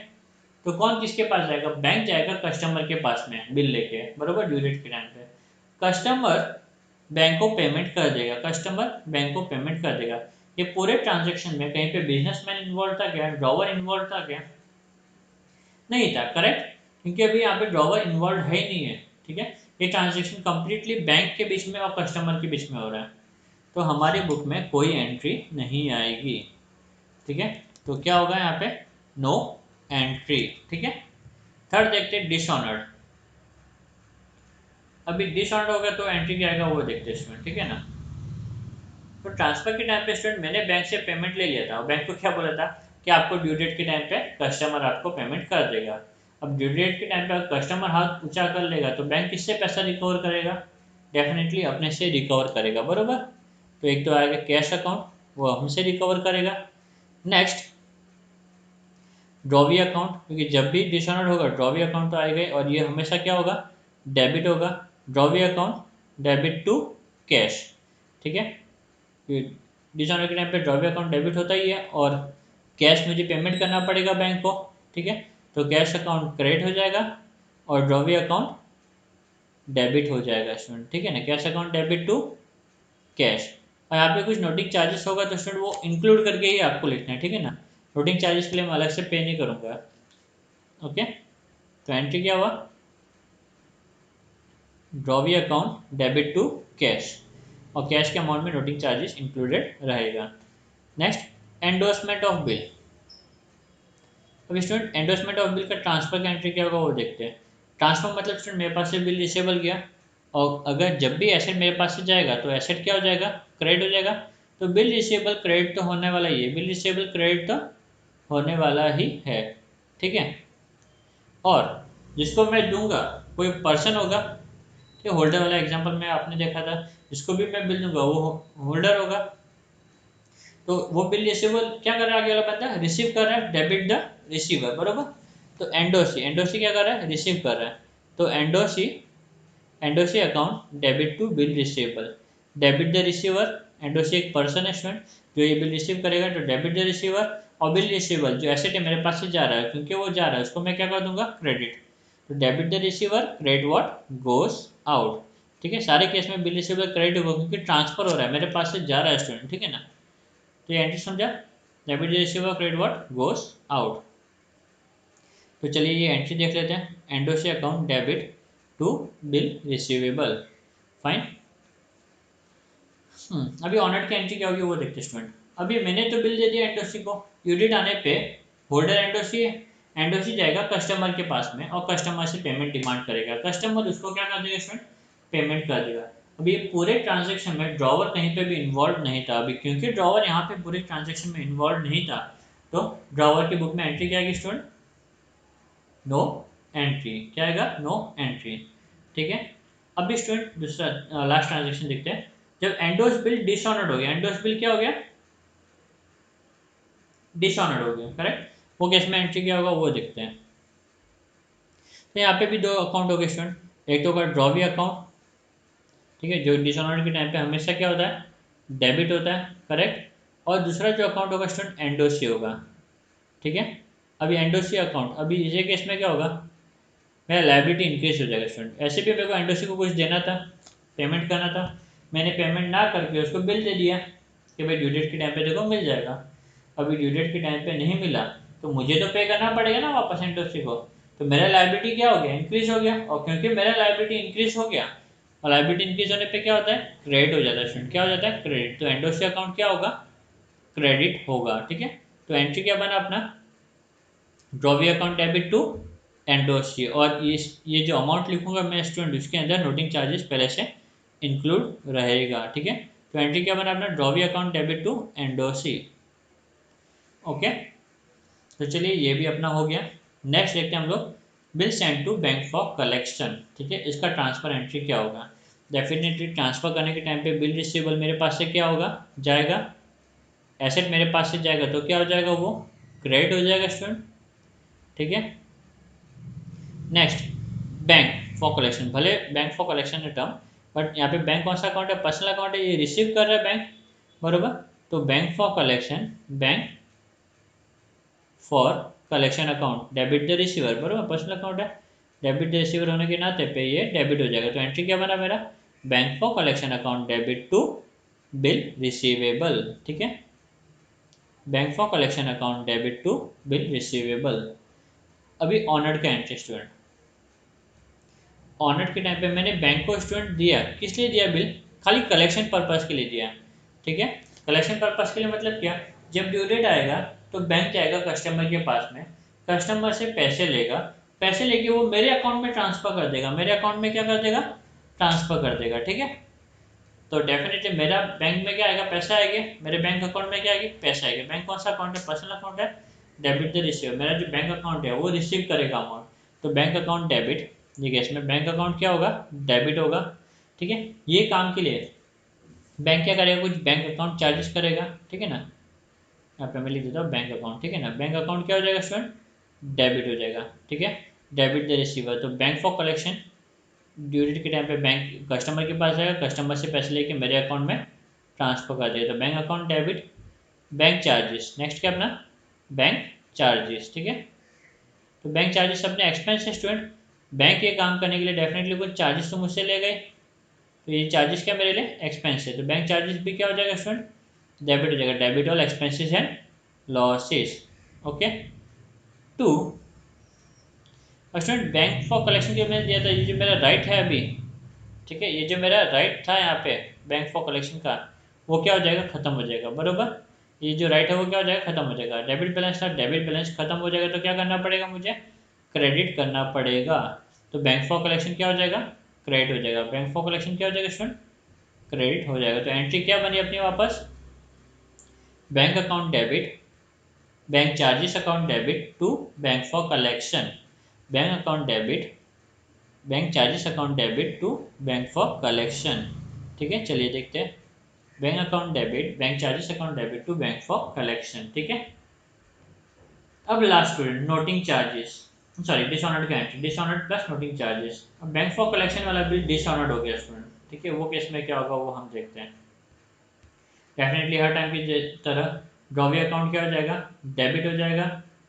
तो कौन किसके पास जाएगा? बैंक जाएगा कस्टमर के पास में बिल लेके, बरोबर, ड्यू डेट के टाइम पे। कस्टमर बैंक को पेमेंट कर देगा, कस्टमर बैंक को पेमेंट कर देगा। ये पूरे ट्रांजेक्शन में कहीं पे बिजनेसमैन इन्वॉल्व था क्या? ड्रॉवर इन्वॉल्व था क्या? नहीं था, करेक्ट। क्योंकि अभी यहाँ पे ड्रॉवर इन्वॉल्व है ही नहीं है, ठीक है। ये ट्रांजेक्शन कंप्लीटली बैंक के बीच में और कस्टमर के बीच में हो रहा है, तो हमारी बुक में कोई एंट्री नहीं आएगी, ठीक है। तो क्या होगा यहाँ पे? नो एंट्री, ठीक है। थर्ड देखते हैं डिसऑनर्ड। अभी डिसऑनर्ड होगा तो एंट्री क्या आएगा वो देखते हैं स्टूडेंट, ठीक है ना। तो ट्रांसफर के टाइम पे स्टूडेंट मैंने बैंक से पेमेंट ले लिया था, और बैंक को क्या बोला था कि आपको ड्यू डेट के टाइम पे कस्टमर आपको पेमेंट कर देगा। अब ड्यू डेट के टाइम पे कस्टमर हाथ ऊंचा कर लेगा तो बैंक किससे पैसा रिकवर करेगा? डेफिनेटली अपने से रिकवर करेगा, बरोबर। तो एक तो आएगा कैश अकाउंट, वो हमसे रिकवर करेगा। नेक्स्ट ड्रॉवी अकाउंट, क्योंकि जब भी डिसऑनर्ड होगा ड्रॉवी अकाउंट तो आएगा, और ये हमेशा क्या होगा? डेबिट होगा। Drawee account debit to cash, ठीक है। डिसऑनर के टाइम पे ड्रॉवी अकाउंट डेबिट होता ही है, और कैश मुझे पेमेंट करना पड़ेगा बैंक को, ठीक है। तो कैश अकाउंट क्रेडिट हो जाएगा और ड्रॉवी अकाउंट डेबिट हो जाएगा स्टूडेंट, ठीक है ना। Cash account debit to cash. और यहाँ पे कुछ नोटिंग चार्जेस होगा तो स्टूडेंट वो इंक्लूड करके ही आपको लिखना है, ठीक है ना। नोटिंग चार्जेस के लिए मैं अलग से पे नहीं करूँगा। ओके, तो एंट्री क्या हुआ? Drawee account debit to cash, और कैश के अमाउंट में नोटिंग चार्जेस इंक्लूडेड रहेगा। Next endorsement of bill. अब स्टूडेंट एंडोर्समेंट ऑफ बिल का ट्रांसफर का एंट्री क्या होगा वो देखते हैं। ट्रांसफर मतलब स्टूडेंट मेरे पास से बिल रिसीवेबल गया, और अगर जब भी एसेट मेरे पास से जाएगा तो एसेट क्या हो जाएगा? क्रेडिट हो जाएगा। तो बिल रिसीवेबल क्रेडिट तो होने वाला ही है, बिल रिसीवेबल क्रेडिट तो होने वाला ही है, ठीक है। और जिसको मैं दूंगा कोई पर्सन होगा, कि होल्डर वाला एग्जांपल में आपने देखा था, जिसको भी मैं बिल दूंगा वो होल्डर होगा। तो वो बिल रिसीवेबल क्या कर रहा है आगे वाला बंदा? रिसीव कर रहा है, डेबिट द रिसीवर, बरोबर। तो एंडोसी, एंडोसी क्या कर रहा है? रिसीव कर रहा है। तो endorsee, endorsee account debit to bill receivable, debit the receiver. Endorsee एक पर्सन है स्टूडेंट जो ये बिल रिसीव करेगा, तो डेबिट द रिसीवर। और बिल रिसीवेबल जो एसेट है मेरे पास से जा रहा है, क्योंकि वो जा रहा है उसको मैं क्या कर दूंगा? क्रेडिट। तो debit the receiver, credit what goes out, ठीक है। सारे केस में बिल रिसीवेबल क्रेडिट होगा क्योंकि ट्रांसफर हो रहा है, मेरे पास से जा रहा है स्टूडेंट, ठीक है ना। तो ये एंट्री समझा? Debit the receiver, credit what goes out. तो चलिए ये एंट्री देख लेते हैं। Endorsee account debit to bill receivable, fine. अभी ऑनर्ड की एंट्री क्या होगी वो देखते हैं स्टूडेंट। अभी मैंने तो बिल दे दिया एंडोसी को, यूडिट आने पे होल्डर एंडोसी है, एंडोसी जाएगा कस्टमर के पास में और कस्टमर से पेमेंट डिमांड करेगा। कस्टमर उसको क्या कर देगा स्टूडेंट? पेमेंट कर देगा। अब ये पूरे ट्रांजेक्शन में ड्रॉवर कहीं पे भी इन्वॉल्व नहीं था। अभी क्योंकि ड्रॉवर यहाँ पे पूरे ट्रांजेक्शन में इन्वॉल्व नहीं था, तो ड्रॉवर की बुक में एंट्री क्या आएगी स्टूडेंट? No entry. क्या आएगा? No entry. ठीक है। अभी स्टूडेंट दूसरा लास्ट ट्रांजेक्शन देखते हैं। जब एंडोस बिल डिसऑनर्ड हो गया, एंडोस बिल क्या हो गया? डिसऑनर्ड हो गया, करेक्ट। वो केस में एंट्री क्या होगा वो देखते हैं। तो यहाँ पे भी दो अकाउंट हो गए स्टूडेंट, एक तो होगा ड्रॉवी अकाउंट, ठीक है, जो डिसऑनर्ड के टाइम पे हमेशा क्या होता है? डेबिट होता है, करेक्ट। और दूसरा जो अकाउंट होगा स्टूडेंट एंडोसी होगा, ठीक है। अभी एंडोसी अकाउंट, अभी इसी केस में क्या होगा? मेरा लाइबिलिटी इंक्रीज हो जाएगा स्टूडेंट। ऐसे भी मेरे को एंडोसी को कुछ देना था, पेमेंट करना था, मैंने पेमेंट ना करके उसको बिल दे दिया कि भाई ड्यू डेट के टाइम पे देखो मिल जाएगा। अभी ड्यू डेट के टाइम पे नहीं मिला तो मुझे तो पे करना पड़ेगा ना वापस एंडोसी को। तो मेरा लाइबिलिटी क्या हो गया? इंक्रीज हो गया। और क्योंकि मेरा लाइबिलिटी इंक्रीज हो गया, और लाइबिलिटी इंक्रीज होने पे क्या होता है? क्रेडिट हो जाता है स्टूडेंट। क्या हो जाता है? क्रेडिट। तो एंडोसी अकाउंट क्या होगा? क्रेडिट होगा, ठीक है। तो एंट्री क्या बना अपना? Drawee account debit to endorsee. और ये जो अमाउंट लिखूंगा मैं स्टूडेंट, उसके अंदर नोटिंग चार्जेस पहले से इंक्लूड रहेगा, ठीक है। तो एंट्री क्या बना अपना? Drawee account debit to endorsee. Okay, तो चलिए ये भी अपना हो गया। नेक्स्ट देखते हैं हम लोग, bill send to bank for collection, ठीक है। इसका ट्रांसफर एंट्री क्या होगा? डेफिनेटली ट्रांसफर करने के टाइम पे बिल रिसीवेबल मेरे पास से क्या होगा? जाएगा। एसेट मेरे पास से जाएगा तो क्या हो जाएगा? वो क्रेडिट हो जाएगा स्टूडेंट, ठीक है। Next, bank for collection. भले बैंक फॉर कलेक्शन है टर्म, बट यहाँ पे बैंक कौन सा अकाउंट है? पर्सनल अकाउंट है, ये रिसीव कर रहा है बैंक, बरोबर। तो bank for collection, bank for collection account debit the receiver, बरोबर, पर्सनल अकाउंट है, डेबिट द रिसीवर होने के नाते पे ये डेबिट हो जाएगा। तो एंट्री क्या बना मेरा? Bank for collection account debit to bill receivable, ठीक है। Bank for collection account debit to bill receivable. अभी ऑनर्ड का एंट्री स्टूडेंट, ऑनर्ड के टाइम पे मैंने बैंक को स्टूडेंट दिया, किस लिए दिया बिल? खाली कलेक्शन पर्पस के लिए दिया, ठीक है। कलेक्शन पर्पस के लिए मतलब क्या? जब ड्यू डेट आएगा तो बैंक जाएगा कस्टमर के पास में, कस्टमर से पैसे लेगा, पैसे लेके वो मेरे अकाउंट में ट्रांसफर कर देगा, मेरे अकाउंट में क्या कर देगा? ट्रांसफर कर देगा, ठीक है। तो डेफिनेटली मेरा बैंक में क्या आएगा? पैसा आएगा। मेरे बैंक अकाउंट में क्या आएगी? पैसा आएगा। बैंक कौन सा अकाउंट है? पर्सनल अकाउंट है, डेबिट द रिसीव। मेरा जो बैंक अकाउंट है वो रिसीव करेगा अमाउंट, तो बैंक अकाउंट डेबिट। ये केस में बैंक अकाउंट क्या होगा? डेबिट होगा, ठीक है। ये काम के लिए बैंक क्या करेगा? कुछ बैंक अकाउंट चार्जेस करेगा, ठीक है ना। यहाँ पे मैं लिख देता हूँ बैंक अकाउंट, ठीक है ना। बैंक अकाउंट क्या हो जाएगा स्टूडेंट? डेबिट हो जाएगा, ठीक है। डेबिट द रिसीवर, तो bank for collection, due date के टाइम पे बैंक कस्टमर के पास जाएगा, कस्टमर से पैसे लेके मेरे अकाउंट में ट्रांसफर कर देगा, तो bank account debit. Bank charges, next क्या अपना? बैंक चार्जेस, ठीक है। तो बैंक चार्जेस अपने एक्सपेंस है स्टूडेंट। बैंक ये काम करने के लिए डेफिनेटली कुछ चार्जेस तो मुझसे ले गए, तो ये चार्जेस क्या मेरे लिए? एक्सपेंस है। तो बैंक चार्जेस भी क्या हो जाएगा स्टूडेंट? डेबिट हो जाएगा। Debit all expenses and losses, okay. To student, bank for collection जो मैंने दिया था, ये जो मेरा राइट है अभी, ठीक है, ये जो मेरा राइट था यहाँ पे बैंक फॉर कलेक्शन का, वो क्या हो जाएगा? खत्म हो जाएगा, बरोबर। ये जो राइट है वो क्या हो जाएगा? खत्म हो जाएगा। डेबिट बैलेंस था, डेबिट बैलेंस खत्म हो जाएगा, तो क्या करना पड़ेगा मुझे? क्रेडिट करना पड़ेगा। तो बैंक फॉर कलेक्शन क्या हो जाएगा? क्रेडिट हो जाएगा। बैंक फॉर कलेक्शन क्या हो जाएगा स्टूडेंट? क्रेडिट हो जाएगा। तो एंट्री क्या बनी अपनी वापस? Bank account debit, bank charges account debit to bank for collection, bank account debit, bank charges account debit to bank for collection, ठीक है। चलिए देखते हैं, bank account debit, bank charges account debit to bank for collection, ठीक है। अब last student, noting charges, sorry dishonoured का entry, dishonoured plus noting charges. अब बैंक फॉर कलेक्शन वाला बिल डिसऑनर्ड हो गया स्टूडेंट, ठीक है। वो केस में क्या होगा वो हम देखते हैं। डेफिनेटली हर टाइम की तरह ड्रॉवी अकाउंट क्या हो जाएगा? डेबिट हो जाएगा,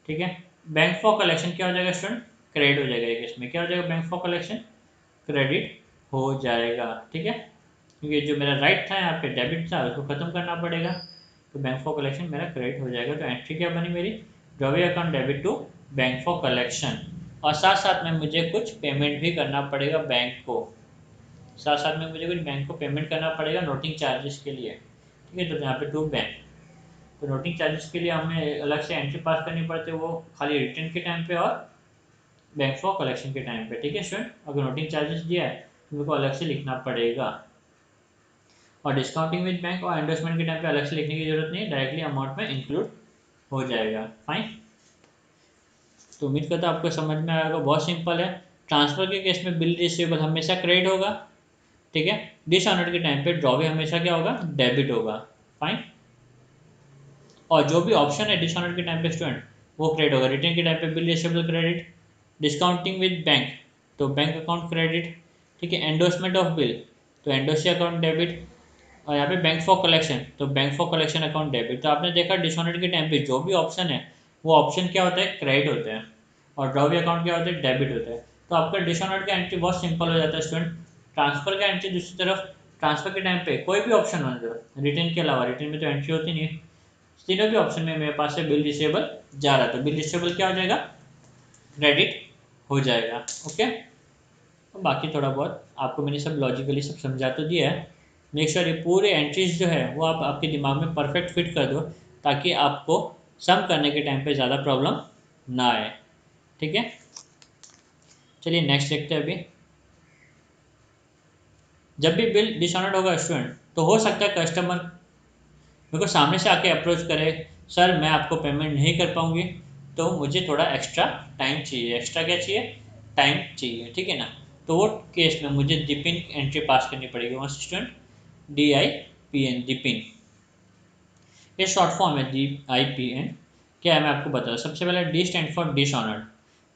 ठीक है। बैंक फॉर कलेक्शन क्या हो जाएगा स्टूडेंट? क्रेडिट हो जाएगा। केस में क्या हो जाएगा? बैंक फॉर कलेक्शन क्रेडिट हो जाएगा, ठीक है। क्योंकि जो मेरा राइट था यहाँ पे डेबिट था, उसको खत्म करना पड़ेगा, तो बैंक फॉर कलेक्शन मेरा क्रेडिट हो जाएगा। तो एंट्री क्या बनी मेरी? Drawee account debit to bank for collection. और साथ साथ में मुझे कुछ पेमेंट भी करना पड़ेगा बैंक को, साथ साथ में मुझे कुछ बैंक को पेमेंट करना पड़ेगा नोटिंग चार्जेस के लिए, ठीक है। तो यहाँ पे टू बैंक, तो नोटिंग चार्जेस के लिए हमें अलग से एंट्री पास करनी पड़ती है, वो खाली रिटर्न के टाइम पे और बैंक फॉर कलेक्शन के टाइम पे, ठीक है स्टूडेंट। अगर नोटिंग चार्जेस दिया है तो मेरे को अलग से लिखना पड़ेगा, और डिस्काउंटिंग विद बैंक और एंडोर्समेंट के टाइम पे अलग से लिखने की जरूरत नहीं है, डायरेक्टली अमाउंट में इंक्लूड हो जाएगा। फाइन। तो उम्मीद करता हूँ आपको समझ में आएगा, बहुत सिंपल है। ट्रांसफर के केस में बिल रिसीवेबल हमेशा क्रेडिट होगा, ठीक है। डिसऑनर्ड के टाइम पे ड्रॉवे हमेशा क्या होगा, डेबिट होगा। फाइन। और जो भी ऑप्शन है डिसऑनर्ड के टाइम पे स्टूडेंट वो क्रेडिट होगा। रिटर्न के टाइम पे bill receivable credit, discounting with bank तो बैंक अकाउंट क्रेडिट, ठीक है। एंडोर्समेंट ऑफ बिल तो एंडोसी अकाउंट डेबिट, और यहाँ पे बैंक फॉर कलेक्शन तो bank for collection account debit. तो आपने देखा डिसऑनर्ड के टाइम पे जो भी ऑप्शन है वो ऑप्शन क्या होता है, क्रेडिट होते हैं, और ड्रॉवी अकाउंट क्या होता है, डेबिट होता है। तो आपका डिसऑनर्ड का एंट्री बहुत सिंपल हो जाता है स्टूडेंट। ट्रांसफर का एंट्री दूसरी तरफ, ट्रांसफर के टाइम पे कोई भी ऑप्शन हो जाए रिटर्न के अलावा, रिटर्न में तो एंट्री होती नहीं है, तीनों भी ऑप्शन में मेरे पास से बिल रिसीवेबल जा रहा है तो बिल रिसीवेबल क्या हो जाएगा, क्रेडिट हो जाएगा। ओके। तो बाकी थोड़ा बहुत आपको मैंने सब लॉजिकली सब समझा तो दिया है। मेक श्योर ये पूरे एंट्रीज जो है वो आप आपके दिमाग में परफेक्ट फिट कर दो, ताकि आपको सम करने के टाइम पे ज़्यादा प्रॉब्लम ना आए, ठीक है। चलिए नेक्स्ट देखते हैं। अभी जब भी बिल डिसऑनर्ड होगा स्टूडेंट तो हो सकता है कस्टमर मेरे को सामने से आके अप्रोच करे, सर मैं आपको पेमेंट नहीं कर पाऊंगी, तो मुझे थोड़ा एक्स्ट्रा टाइम चाहिए। एक्स्ट्रा क्या चाहिए, टाइम चाहिए, ठीक है ना। तो वो केस में मुझे डिपिन एंट्री पास करनी पड़ेगी। वहाँ स्टूडेंट DIPN डिपिन, ये शॉर्ट फॉर्म है DIPN। क्या है मैं आपको बता दूँ। सबसे पहले डी स्टैंड फॉर डिसऑनर्ड,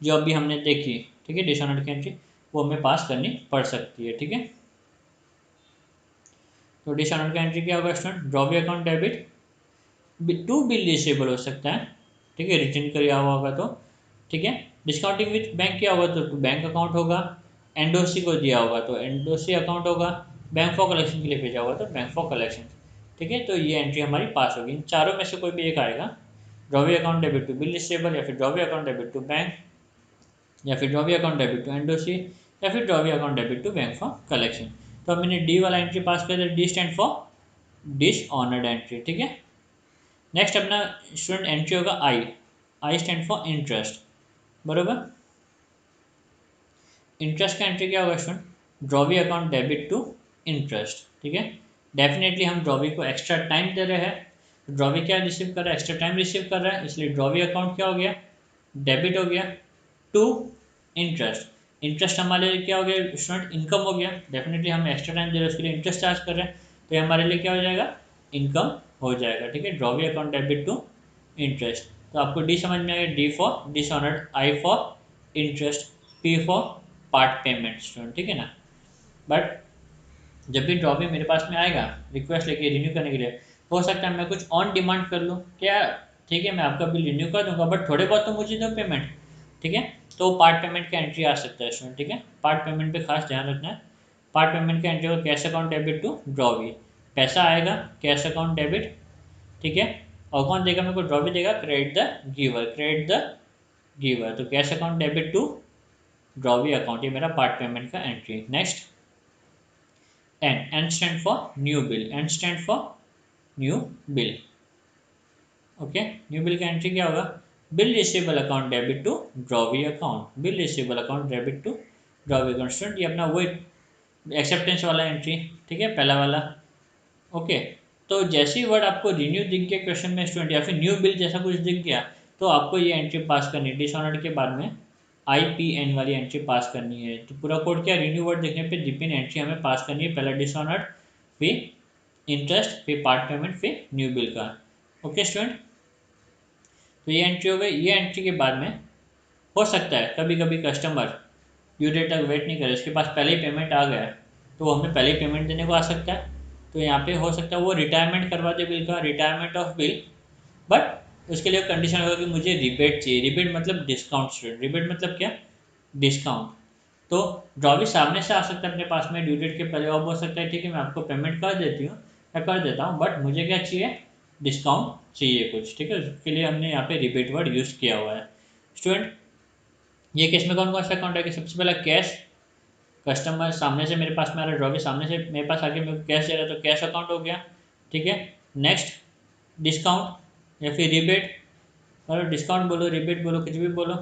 जो अभी हमने देखी, ठीक है। डिसऑनर्ड की एंट्री वो हमें पास करनी पड़ सकती है, ठीक है। तो डिसऑनर्ड का एंट्री क्या होगा student, drawee account debit to bill receivable हो सकता है, ठीक है, रिटर्न किया हुआ होगा तो, ठीक है। डिस्काउंटिंग विथ बैंक क्या होगा तो बैंक अकाउंट होगा, एंडोसी को दिया होगा तो एंडोसी अकाउंट होगा, बैंक फॉर कलेक्शन के लिए भेजा होगा तो बैंक फॉर कलेक्शन, ठीक है। तो ये एंट्री हमारी पास होगी। इन चारों में से कोई भी एक आएगा, drawee account debit to bill receivable, या फिर drawee account debit to bank, या फिर drawee account debit to endorsee, या फिर drawee account debit to bank for collection. तो हमने डी वाला एंट्री पास कर दिया, D stand for dishonoured entry, ठीक है। नेक्स्ट अपना स्टूडेंट एंट्री होगा I, I stand for interest, बरोबर। इंटरेस्ट का एंट्री क्या होगा student, drawee account debit to interest, ठीक है। डेफिनेटली हम ड्रॉवी को एक्स्ट्रा टाइम दे रहे हैं, ड्रॉवी क्या रिसीव कर रहा है, एक्स्ट्रा टाइम रिसीव कर रहा है, इसलिए ड्रॉवी अकाउंट क्या हो गया, डेबिट हो गया टू इंटरेस्ट। इंटरेस्ट हमारे लिए क्या हो गया स्टूडेंट, इनकम हो गया। डेफिनेटली हम एक्स्ट्रा टाइम दे रहे हैं उसके लिए इंटरेस्ट चार्ज कर रहे हैं, तो ये हमारे लिए क्या हो जाएगा, इनकम हो जाएगा, ठीक है। Drawee account debit to interest. तो आपको डी समझ में आएगा, D for dishonoured, I for interest, P for part payment student, ठीक है ना। बट जब भी ड्रॉवी मेरे पास में आएगा रिक्वेस्ट लेके रिन्यू करने के लिए, हो सकता है मैं कुछ ऑन डिमांड कर लूँ क्या, ठीक है, मैं आपका बिल रिन्यू कर दूंगा बट थोड़े बहुत तो मुझे दो पेमेंट, ठीक है। तो पार्ट पेमेंट का एंट्री आ सकता है स्टूडेंट, ठीक है। पार्ट पेमेंट पे खास ध्यान रखना है। पार्ट पेमेंट का एंट्री होगा cash account debit to drawee, पैसा आएगा कैश अकाउंट डेबिट, ठीक है। और कौन देगा मेरे को, ड्रॉवी देगा, credit the giver, credit the giver. तो cash account debit to drawee account, ये मेरा पार्ट पेमेंट का entry. Next N stand for new bill, N stand for new bill, okay. New bill का एंट्री क्या होगा, bill receivable account debit to drawee account, bill receivable account debit to drawee account. Student ये अपना वो acceptance वाला entry, ठीक है, पहला वाला, ओके। तो जैसे ही वर्ड आपको रिन्यू दिख गया क्वेश्चन में स्टूडेंट, या फिर न्यू बिल जैसा कुछ दिख गया, तो आपको ये एंट्री पास करनी है। डिसऑनर्ड के बाद में IPN वाली एंट्री पास करनी है। तो पूरा कोड क्या, रिन्यू वर्ड देखने पे डिपिन एंट्री हमें पास करनी है, पहला डिसऑनर्ड, फिर इंटरेस्ट, फिर पार्ट पेमेंट, फिर न्यू बिल का, ओके स्टूडेंट। तो ये एंट्री हो गई। ये एंट्री के बाद में हो सकता है कभी कभी कस्टमर ड्यू डेट तक वेट नहीं करे, उसके पास पहले ही पेमेंट आ गया, तो वो हमें पहले ही पेमेंट देने को आ सकता है। तो यहाँ पे हो सकता है वो रिटायरमेंट करवा दे बिल का, रिटायरमेंट ऑफ बिल, बट उसके लिए कंडीशन होगा कि मुझे रिबेट चाहिए। रिबेट मतलब डिस्काउंट स्टूडेंट, रिबेट मतलब क्या, डिस्काउंट। तो ड्रॉवी सामने से आ सकता है अपने पास में ड्यू डेट के पहले, और बोल सकता है ठीक है मैं आपको पेमेंट कर देती हूँ या कर देता हूँ, बट मुझे क्या चाहिए, डिस्काउंट चाहिए कुछ, ठीक है। उसके लिए हमने यहाँ पे रिबेट वर्ड यूज़ किया हुआ है स्टूडेंट। ये केस में कौन कौन सा अकाउंट है कि सबसे पहला कैश, कस्टमर सामने से मेरे पास में आ रहा है, ड्रॉवी सामने से मेरे पास आके मेरे को कैश दे रहा है तो कैश अकाउंट हो गया, ठीक है। नेक्स्ट डिस्काउंट या फिर रिबेट, और डिस्काउंट बोलो रिबेट बोलो कुछ भी बोलो,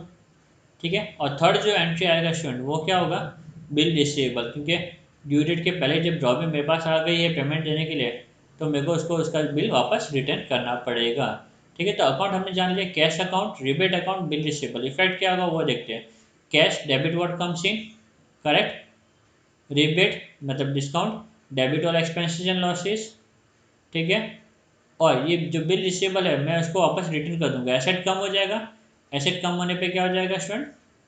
ठीक है। और थर्ड जो एंट्री आएगा स्टूडेंट वो क्या होगा, बिल रिसीवेबल, क्योंकि ड्यू डेट के पहले जब ड्रॉ मेरे पास आ गई है पेमेंट देने के लिए, तो मेरे को उसका बिल वापस रिटर्न करना पड़ेगा। ठीक है, तो अकाउंट हमने जान लिया, cash account, rebate account, bill receivable. Effect क्या होगा वो देखते हैं। Cash debit what comes in, correct. Rebate मतलब discount, debit all expenses and losses, ठीक है। और ये जो बिल रिसीवेबल है मैं उसको वापस रिटर्न कर दूंगा, एसेट कम हो जाएगा। एसेट कम होने पे क्या हो जाएगा स्टूडेंट,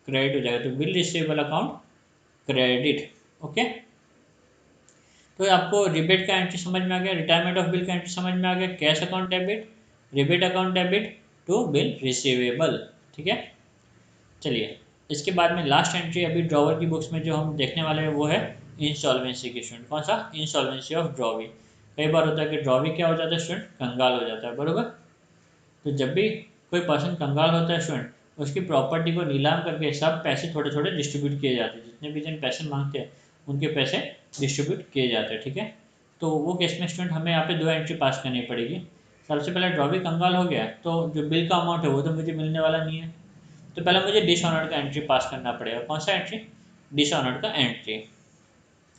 क्रेडिट हो जाएगा। तो bill receivable account credit, okay. तो आपको रिबेट का एंट्री समझ में आ गया, रिटायरमेंट ऑफ बिल का एंट्री समझ में आ गया, cash account debit, rebate account debit to bill receivable, ठीक है। चलिए, इसके बाद में लास्ट एंट्री अभी ड्रॉवर की बुक्स में जो हम देखने वाले हैं वो है इंसॉल्वेंसी की स्टूडेंट। कौन सा, इंसॉल्वेंसी ऑफ ड्रॉवी। कई बार होता है कि ड्रॉवी क्या हो जाता है स्टूडेंट, कंगाल हो जाता है, बरोबर। तो जब भी कोई पर्सन कंगाल होता है स्टूडेंट, उसकी प्रॉपर्टी को नीलाम करके सब पैसे थोड़े थोड़े डिस्ट्रीब्यूट किए जाते हैं, जितने भी जन पैसे मांगते हैं उनके पैसे डिस्ट्रीब्यूट किए जाते हैं, ठीक है। तो वो केस में स्टूडेंट हमें यहाँ पे 2 एंट्री पास करनी पड़ेगी। सबसे पहले ड्रॉवी कंगाल हो गया, तो जो बिल का अमाउंट है वो तो मुझे मिलने वाला नहीं है, तो पहले मुझे डिसऑनर्ड का एंट्री पास करना पड़ेगा। कौन सा एंट्री, डिसऑनर्ड का एंट्री।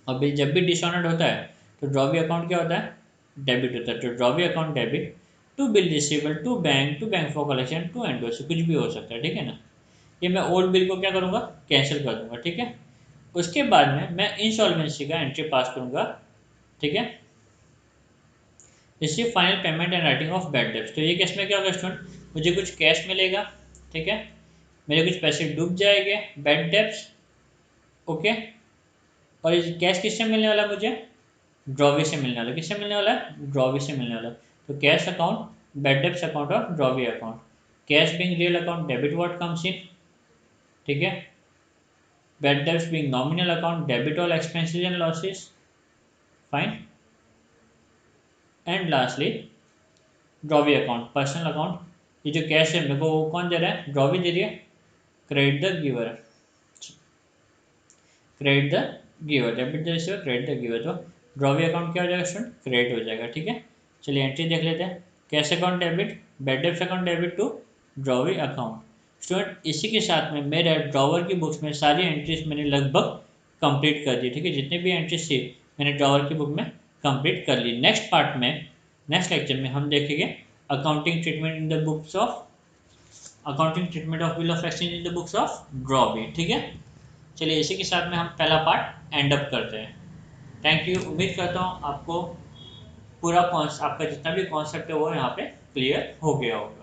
और बिल जब भी डिसऑनर्ड होता है तो ड्रॉवी अकाउंट क्या होता है, डेबिट होता है। तो drawee account debit to bill receivable to bank for collection to endorse, कुछ भी हो सकता है, ठीक है ना। ये मैं ओल्ड बिल को क्या करूँगा, कैंसिल कर दूंगा, ठीक है। उसके बाद में मैं इंसॉल्वेंसी का एंट्री पास करूँगा, ठीक है। Receive final payment and writing of bad debts. तो ये केस में क्या होगा स्टूडेंट, मुझे कुछ कैश मिलेगा, ठीक है, मेरे कुछ पैसे डूब जाएंगे, बैड डेब्ट्स, ओके। और ये कैश किससे मिलने वाला है मुझे, ड्रॉवी से मिलने वाला। किससे मिलने वाला है, ड्रॉवी से मिलने वाला। तो cash account, bad debts account और drawee account. Cash being real account, debit what comes in, ठीक है। Bad debts being nominal account, debit all expenses and losses, fine. And lastly drawee account, personal account. ये जो cash है मेरे को कौन दे रहा है, ड्रॉवी दे रही है, credit the giver, credit the giver, debit the receiver, credit the giver. तो ड्रॉवी अकाउंट क्या हो जाएगा स्टूडेंट, क्रेडिट हो जाएगा, ठीक है। चलिए एंट्री देख लेते हैं। Cash account debit, bad debts account debit to drawee account. Student इसी के साथ में मेरे ड्रॉवर की बुक्स में सारी एंट्रीज मैंने लगभग कंप्लीट कर दी, ठीक है। जितने भी एंट्रीज थी मैंने ड्रॉवर की बुक में कंप्लीट कर ली। नेक्स्ट पार्ट में, नेक्स्ट लेक्चर में हम देखेंगे accounting treatment in the books of, accounting treatment of bill of exchange in the books of drawee, ठीक है। चलिए इसी के साथ में हम पहला पार्ट एंड अप करते हैं। थैंक यू, उम्मीद करता हूँ आपको पूरा आपका जितना भी कॉन्सेप्ट है वो यहाँ पे क्लियर हो गया होगा।